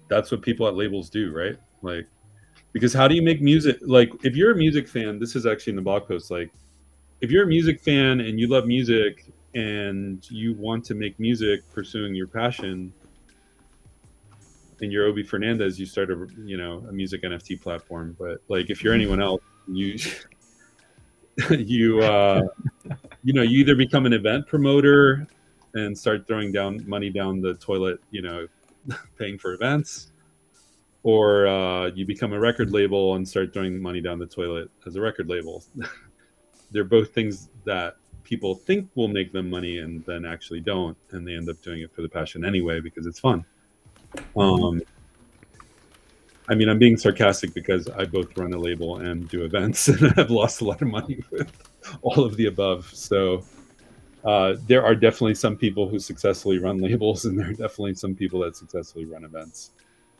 that's what people at labels do, right? Like, because how do you make music? Like, if you're a music fan, this is actually in the blog post. Like, if you're a music fan and you love music and you want to make music, pursuing your passion, and you're Obie Fernandez, you start a music NFT platform. But like, if you're anyone else, you you you either become an event promoter and start throwing down money down the toilet, paying for events, or you become a record label and start throwing money down the toilet as a record label. They're both things that people think will make them money and then actually don't, and they end up doing it for the passion anyway because it's fun. I mean, I'm being sarcastic because I both run a label and do events, and I've lost a lot of money with all of the above. So there are definitely some people who successfully run labels, and there are definitely some people that successfully run events.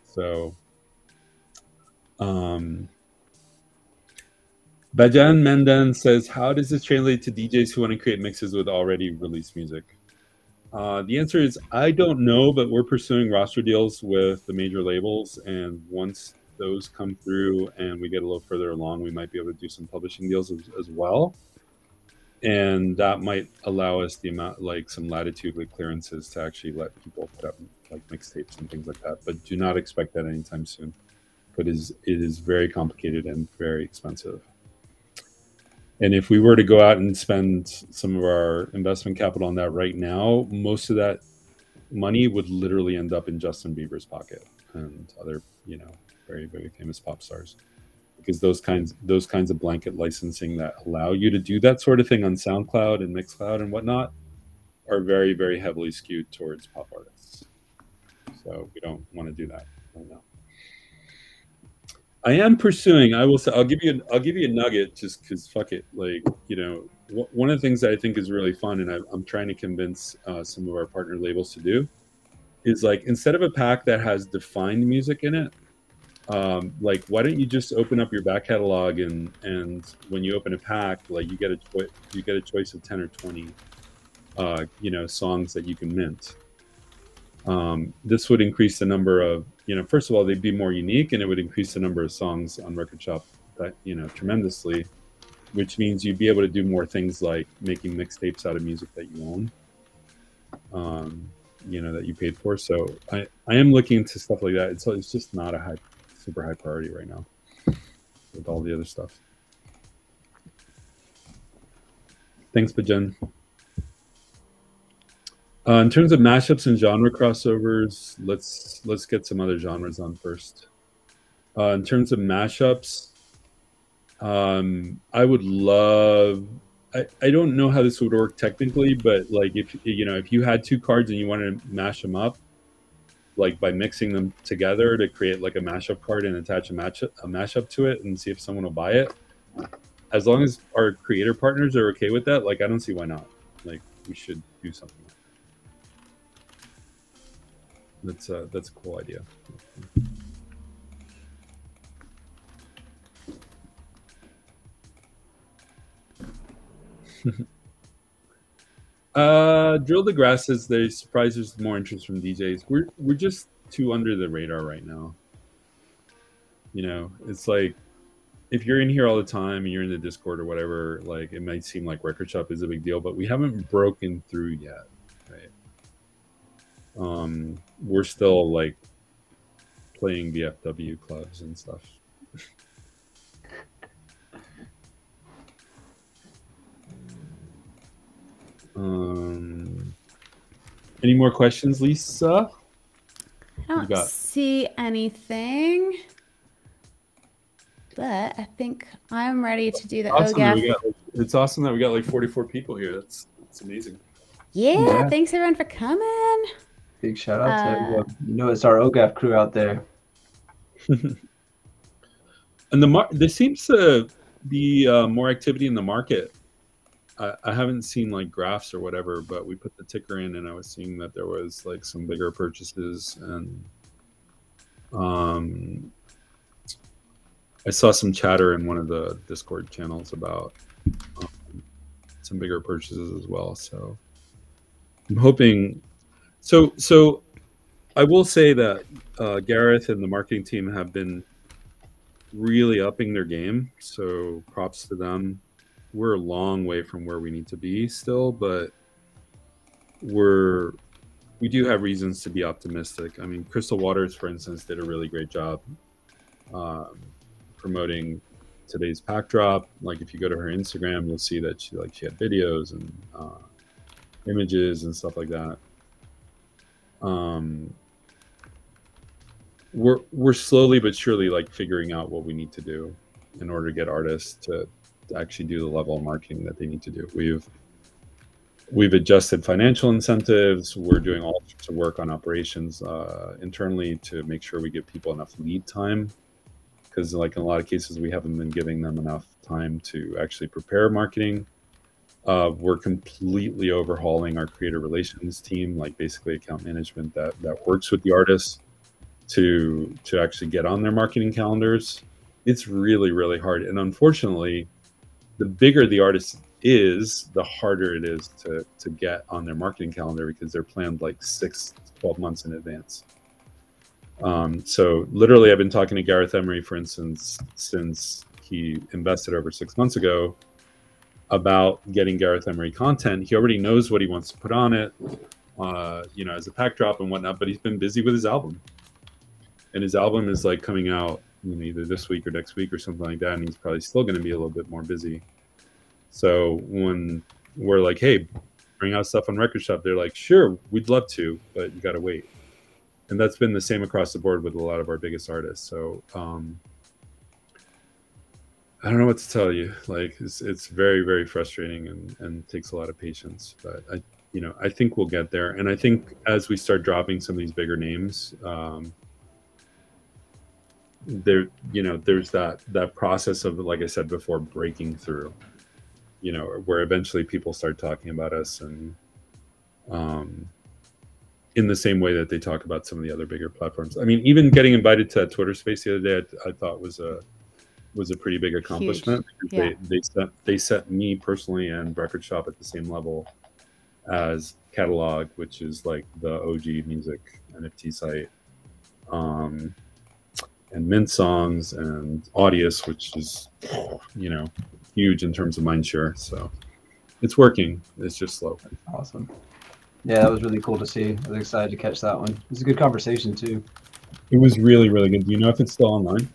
So Bajan Mendan says, how does this translate to DJs who want to create mixes with already released music? The answer is I don't know, but we're pursuing roster deals with the major labels, and once those come through and we get a little further along, we might be able to do some publishing deals as well, and that might allow us the amount, like some latitude with clearances to actually let people put up like mixtapes and things like that. But do not expect that anytime soon. But it is very complicated and very expensive. And if we were to go out and spend some of our investment capital on that right now, most of that money would literally end up in Justin Bieber's pocket and other, very, very famous pop stars, because those kinds of blanket licensing that allow you to do that sort of thing on SoundCloud and Mixcloud and whatnot are very, very heavily skewed towards pop artists. So we don't want to do that right now. I am pursuing. I will say. I'll give you a nugget, just because fuck it. Like, one of the things that I think is really fun, and I'm trying to convince some of our partner labels to do, is like, instead of a pack that has defined music in it, like, why don't you just open up your back catalog and when you open a pack, like, you get a choice of 10 or 20, songs that you can mint. This would increase the number of, first of all, they'd be more unique, and it would increase the number of songs on Record Shop that, tremendously, which means you'd be able to do more things like making mixtapes out of music that you own, that you paid for. So I am looking into stuff like that. It's just not a super high priority right now with all the other stuff. Thanks, Bajan. In terms of mashups and genre crossovers, let's get some other genres on first. In terms of mashups, I would love. I don't know how this would work technically, but like if you had two cards and you wanted to mash them up, like by mixing them together to create like a mashup card and attach a mashup to it and see if someone will buy it. As long as our creator partners are okay with that, like I don't see why not. Like we should do something. That's a cool idea. Drill the Grass says they surprised there's more interest from DJs. We're just too under the radar right now. It's like if you're in here all the time and you're in the Discord or whatever, like it might seem like Record Shop is a big deal, but we haven't broken through yet, right? We're still like playing VFW clubs and stuff. Any more questions, Lisa? I don't see anything, but I think I'm ready to do the OGAF. It's awesome that we got like 44 people here. That's amazing. Yeah, thanks everyone for coming. Big shout out to everyone. It's our OGAF crew out there. And there seems to be more activity in the market. I haven't seen like graphs or whatever, but we put the ticker in and I was seeing that there was like some bigger purchases, and I saw some chatter in one of the Discord channels about some bigger purchases as well. So I'm hoping. So I will say that Gareth and the marketing team have been really upping their game. So props to them. We're a long way from where we need to be still, but we do have reasons to be optimistic. I mean, Crystal Waters, for instance, did a really great job promoting today's pack drop. Like, if you go to her Instagram, you'll see that she had videos and images and stuff like that. We're slowly but surely figuring out what we need to do in order to get artists to actually do the level of marketing that they need to do. We've adjusted financial incentives. We're doing all sorts of work on operations internally to make sure we give people enough lead time, because in a lot of cases we haven't been giving them enough time to actually prepare marketing. We're completely overhauling our creator relations team, basically account management that works with the artists to actually get on their marketing calendars. It's really, really hard. And unfortunately, the bigger the artist is, the harder it is to get on their marketing calendar, because they're planned 6 to 12 months in advance. So literally, I've been talking to Gareth Emery, for instance, since he invested over 6 months ago, about getting Gareth Emery content. He already knows what he wants to put on it, as a pack drop and whatnot, but he's been busy with his album. And his album is coming out either this week or next week or something like that, and he's probably still going to be a little bit more busy. So when we're like, hey, bring out stuff on Record Shop, they're like, sure, we'd love to, but you got to wait. And that's been the same across the board with a lot of our biggest artists. So I don't know what to tell you. It's very, very frustrating and takes a lot of patience. But I think we'll get there. And I think as we start dropping some of these bigger names, there's that process of, like I said before, breaking through, where eventually people start talking about us, and in the same way that they talk about some of the other bigger platforms. I mean, even getting invited to that Twitter space the other day, I thought was a pretty big accomplishment. Yeah. They set me personally and Record Shop at the same level as Catalog, which is the OG music NFT site, and Mint Songs, and Audius, which is huge in terms of mindshare. So it's working. It's just slow. Awesome. Yeah, that was really cool to see. I was excited to catch that one. It was a good conversation too. It was really, really good. Do you know if it's still online?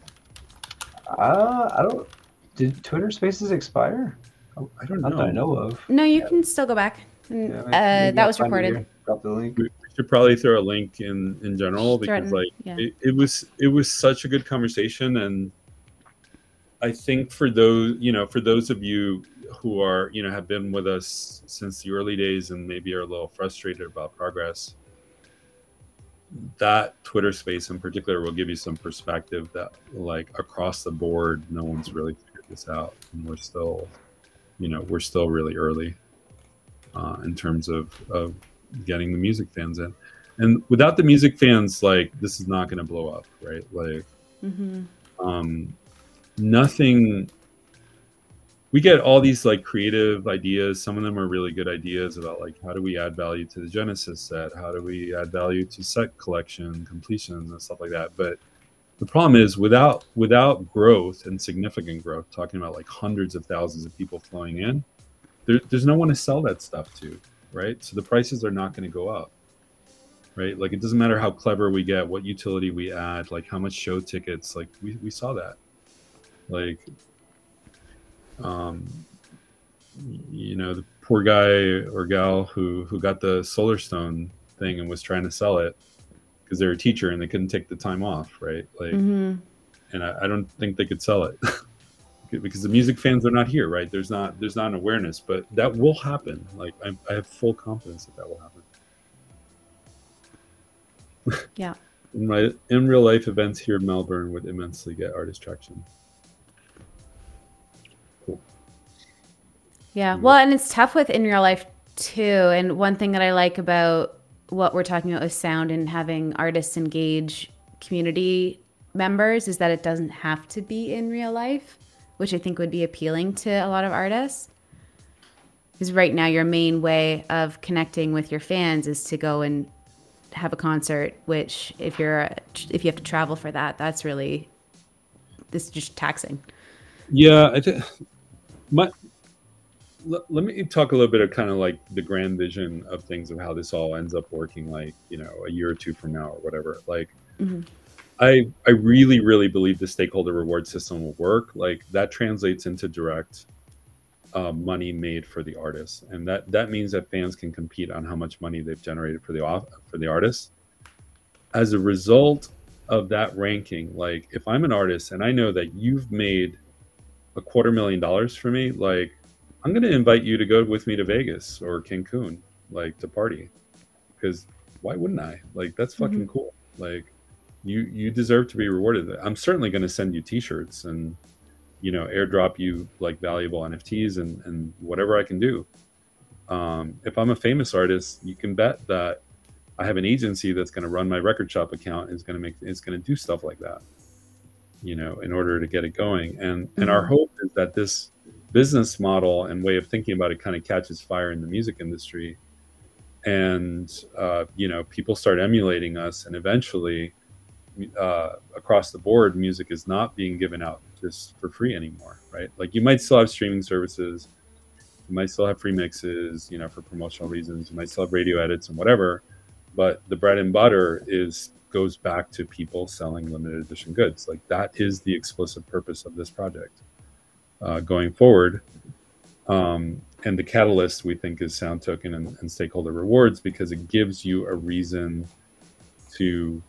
I don't. Did Twitter Spaces expire? I don't know. Not that I know of. No, you can still go back. That was recorded. Drop the link. We should probably throw a link in general, because it was such a good conversation, and I think for those of you who are have been with us since the early days and maybe are a little frustrated about progress, that Twitter space in particular will give you some perspective that across the board, no one's really figured this out, and we're still really early in terms of getting the music fans in. And without the music fans, this is not going to blow up, right? Nothing. We get all these creative ideas. Some of them are really good ideas about how do we add value to the Genesis set? How do we add value to set collection completions and stuff like that? But the problem is, without growth and significant growth, talking about hundreds of thousands of people flowing in, there's no one to sell that stuff to, right? So the prices are not going to go up, right? It doesn't matter how clever we get, what utility we add, how much show tickets. We saw that. The poor guy or gal who got the Solar Stone thing and was trying to sell it because they're a teacher and they couldn't take the time off, right? And I don't think they could sell it because the music fans are not here, right? There's not an awareness, but that will happen. I have full confidence that will happen. Yeah. In real life events here in Melbourne would immensely get artist traction. Yeah, well, and it's tough with in real life too. And one thing that I like about what we're talking about with sound and having artists engage community members is that it doesn't have to be in real life, which I think would be appealing to a lot of artists. Because right now your main way of connecting with your fans is to go and have a concert, which if you have to travel for that, this is just taxing. Yeah, I think let me talk a little bit of kind of like the grand vision of things, of how this all ends up working, like, you know, a year or two from now or whatever. Like, I really, really believe the stakeholder reward system will work. Like, that translates into direct money made for the artists, and that means that fans can compete on how much money they've generated for the artists. As a result of that ranking, like, if I'm an artist and I know that you've made $250,000 for me, like, I'm going to invite you to go with me to Vegas or Cancun, like, to party, because why wouldn't I? Like, that's fucking cool. Like, you deserve to be rewarded. I'm certainly going to send you t-shirts and, you know, airdrop you like valuable NFTs and whatever I can do. If I'm a famous artist, you can bet that I have an agency that's going to run my record shop account, is going to do stuff like that, you know, in order to get it going. And our hope is that this business model and way of thinking about it kind of catches fire in the music industry, and you know, people start emulating us, and eventually across the board, music is not being given out just for free anymore, right? Like, you might still have streaming services, you might still have free mixes, you know, for promotional reasons, you might still have radio edits and whatever, but the bread and butter goes back to people selling limited edition goods. Like, that is the explicit purpose of this project going forward. And the catalyst, we think, is Sound Token and stakeholder rewards, because it gives you a reason to,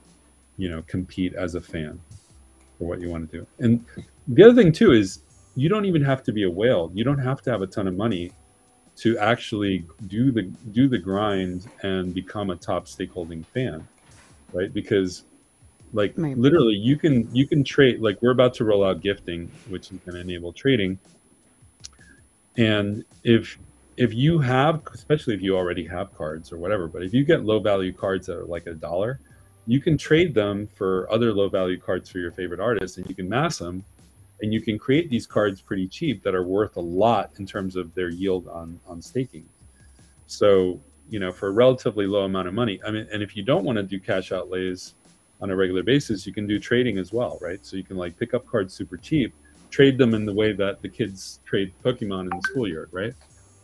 you know, compete as a fan for what you want to do. And the other thing too is, you don't even have to be a whale. You don't have to have a ton of money to actually do the grind and become a top stakeholding fan, right? Because, like, literally you can trade. Like, we're about to roll out gifting, which is going to enable trading. And if you have, especially if you already have cards or whatever, but if you get low value cards that are like $1, you can trade them for other low value cards for your favorite artists, and you can mass them, and you can create these cards pretty cheap that are worth a lot in terms of their yield on staking. So, you know, for a relatively low amount of money, I mean, and if you don't want to do cash outlays on a regular basis, you can do trading as well, right? So you can, like, pick up cards super cheap, trade them in the way that the kids trade Pokemon in the schoolyard, right?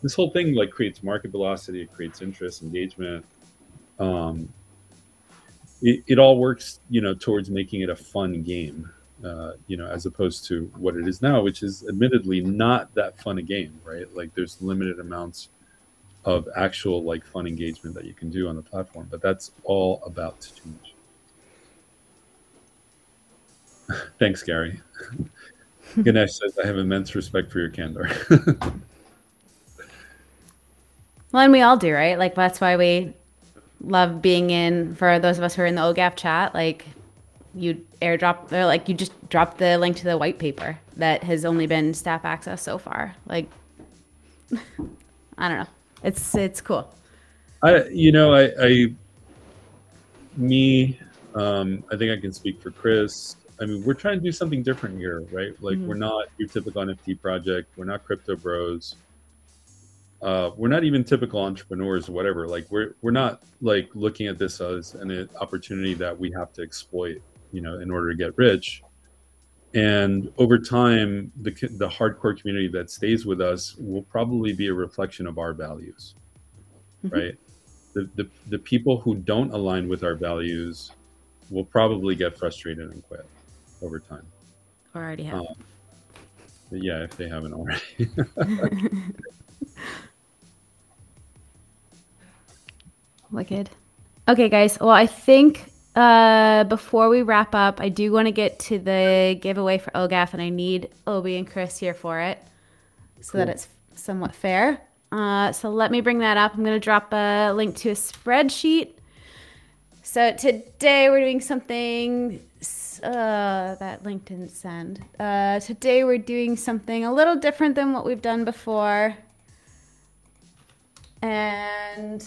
This whole thing, like, creates market velocity, it creates interest, engagement. It all works, you know, towards making it a fun game, you know, as opposed to what it is now, which is admittedly not that fun a game, right? Like, there's limited amounts of actual, like, fun engagement that you can do on the platform, but that's all about to change. Thanks, Gary. Ganesh says, I have immense respect for your candor. Well, and we all do, right? Like, that's why we love being in, for those of us who are in the OGAF chat, like, you airdrop, or like, you just drop the link to the white paper that has only been staff access so far. Like, I don't know. It's cool. I think I can speak for Chris. I mean, we're trying to do something different here, right? Like, we're not your typical NFT project. We're not crypto bros. We're not even typical entrepreneurs or whatever. Like, we're not, like, looking at this as an opportunity that we have to exploit, you know, in order to get rich. And over time, the hardcore community that stays with us will probably be a reflection of our values, right? The people who don't align with our values will probably get frustrated and quit over time. Or already have. Yeah, if they haven't already. Wicked. Okay, guys. Well, I think before we wrap up, I do want to get to the giveaway for OGAF, and I need Obie and Chris here for it so that it's somewhat fair. So let me bring that up. I'm going to drop a link to a spreadsheet. So today we're doing something that link didn't send. Today we're doing something a little different than what we've done before. And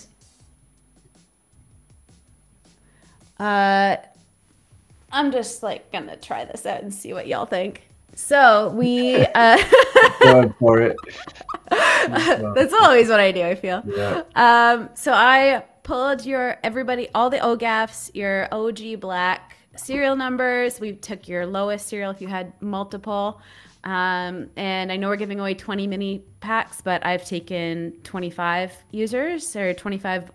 I'm just, like, gonna try this out and see what y'all think. So we Going for it. that's always what I do, I feel. Yeah. So I pulled all the OGAFs, your OG black serial numbers. We took your lowest serial if you had multiple. And I know we're giving away 20 mini packs, but I've taken 25 users or 25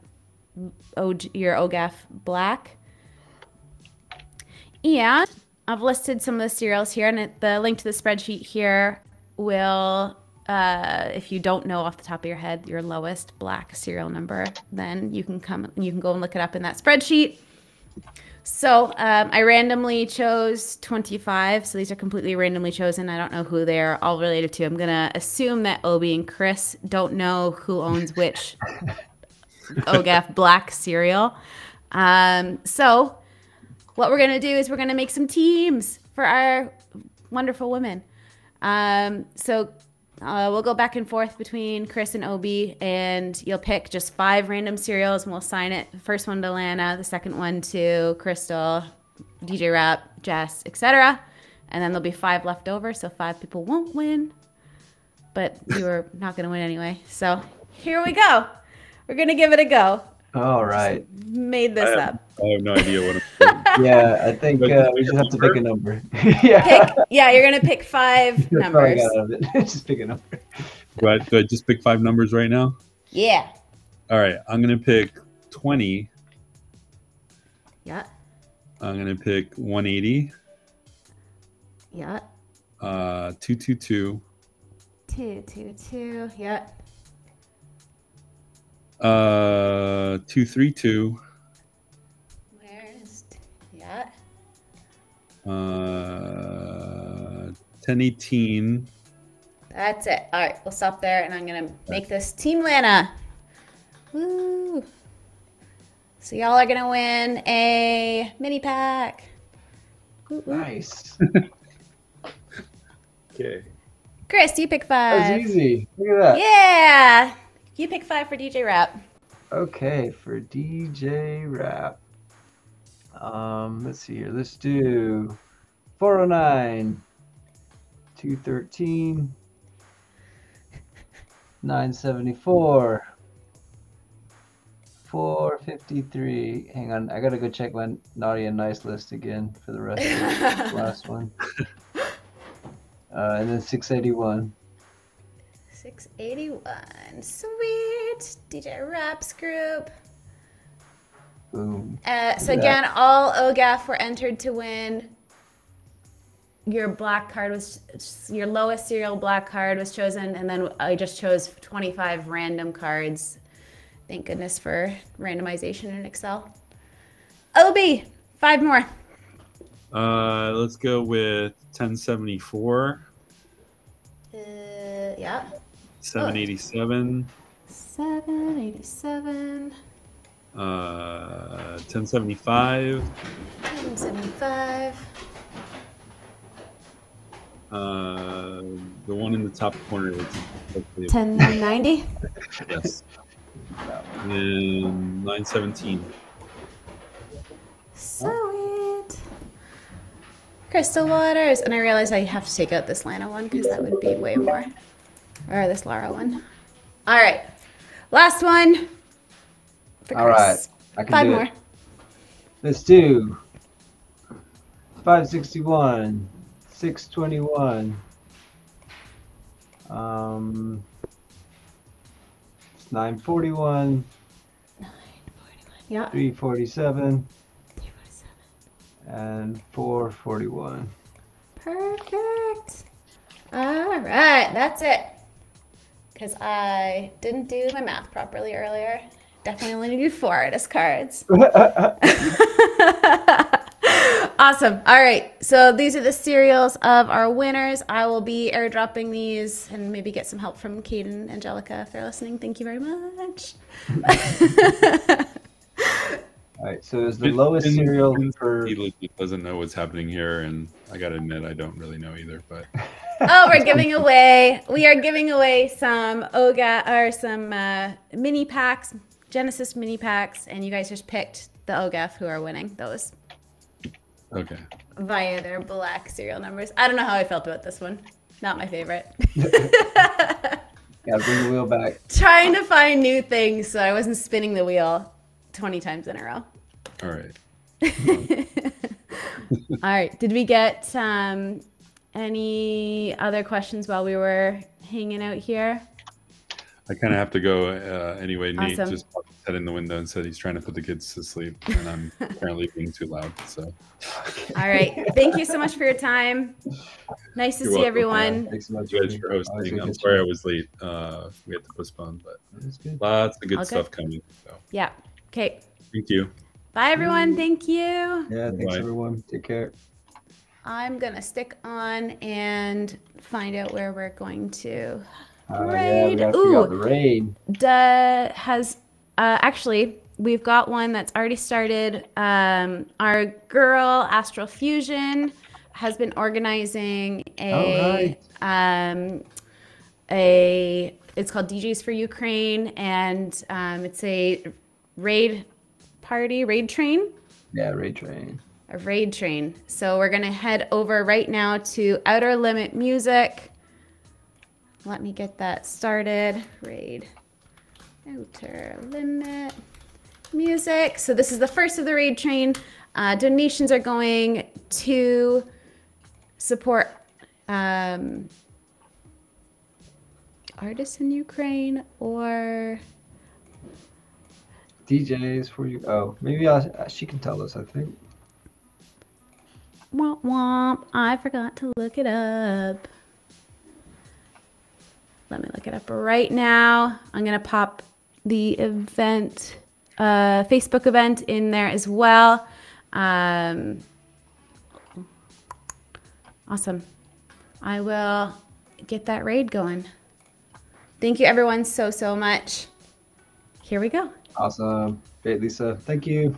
your OGAF black. And I've listed some of the serials here, and the link to the spreadsheet here will, if you don't know off the top of your head your lowest black serial number, then you can go and look it up in that spreadsheet. So I randomly chose 25. So these are completely randomly chosen. I don't know who they're all related to. I'm going to assume that Obie and Chris don't know who owns which OGAF black cereal. So what we're going to do is we're going to make some teams for our wonderful women. So we'll go back and forth between Chris and Obie, and you'll pick just 5 random cereals, and we'll assign it. The first one to Lana, the second one to Crystal, DJ Rap, Jess, etc. And then there'll be 5 left over, so 5 people won't win. But you were not going to win anyway. So here we go. We're going to give it a go. All right. Just made this up. I have no idea what I'm doing. Yeah, I think we just have to pick a number. Yeah. You're going to pick 5 numbers. Just pick a number. Do I just pick 5 numbers right now? Yeah. All right. I'm going to pick 20. Yeah. I'm going to pick 180. Yeah. 222. 222. Yeah. 232. Where's yeah? 1018. That's it. All right, we'll stop there, and I'm gonna make this Team Lana. Woo! So y'all are gonna win a mini pack. Ooh, ooh. Nice. Okay. Chris, you pick 5. That was easy. Look at that. Yeah. You pick 5 for DJ Rap. Okay, for DJ Rap. Let's see here. Let's do 409, 213, 974, 453. Hang on, I gotta go check my naughty and nice list again for the rest of the last one. And then 681. 681. Sweet. DJ Raps group. Boom. So again, all OGAF were entered to win. Your black card was your lowest serial black card was chosen, and then I just chose 25 random cards. Thank goodness for randomization in Excel. Obie, 5 more. Let's go with 1074. Yeah. 787. 787. 1075. 1075. The one in the top corner is 1090. Yes. And 917. Sweet. Crystal Waters. And I realize I have to take out this Lana one because that would be way more. Or this Lara one. All right. Last one. For All right. I can 5 do more. it. Let's do 561, 621, 941, 941. Yeah. 347, and 441. Perfect. All right. That's it. Because I didn't do my math properly earlier. Definitely only need 4 discards. Awesome. All right. So these are the cereals of our winners. I will be airdropping these and maybe get some help from Kate and Angelica if they're listening. Thank you very much. All right. So is the lowest cereal for... He doesn't know what's happening here, and I got to admit, I don't really know either, but... Oh, we are giving away some some mini packs, Genesis mini packs, and you guys just picked the OGAF who are winning those. Okay. via their black serial numbers. I don't know how I felt about this one. Not my favorite. Yeah, bring the wheel back. Trying to find new things so I wasn't spinning the wheel 20 times in a row. All right. All right. Did we get any other questions while we were hanging out here? I kind of have to go anyway. Nate Awesome. just popped his head in the window and said he's trying to put the kids to sleep, and I'm apparently being too loud. So, all right. Thank you so much for your time. Nice to You're see welcome. everyone. Thanks so much you guys for hosting. I'm sorry I was late. We had to postpone, but That's good. lots of good All stuff coming. So, Yeah. Okay. thank you. Bye, everyone. Thank you. Yeah, thanks Bye. everyone. Take care. I'm going to stick on and find out where we're going to. Yeah, we Raid. gotta figure Ooh. out the raid. Actually, we've got one that's already started. Our girl Astral Fusion has been organizing it's called DJs for Ukraine, and it's a raid train. Yeah, raid train. A raid train. So we're gonna head over right now to Outer Limit Music. Let me get that started. Raid. Outer Limit Music. So this is the first of the raid train. Donations are going to support artists in Ukraine or DJs for you. Oh, maybe she can tell us, I think. womp womp. I forgot to look it up. Let me look it up right now. I'm going to pop the event, Facebook event in there as well. Awesome. I will get that raid going. Thank you, everyone, so much. Here we go. Awesome. Great, Lisa. Thank you.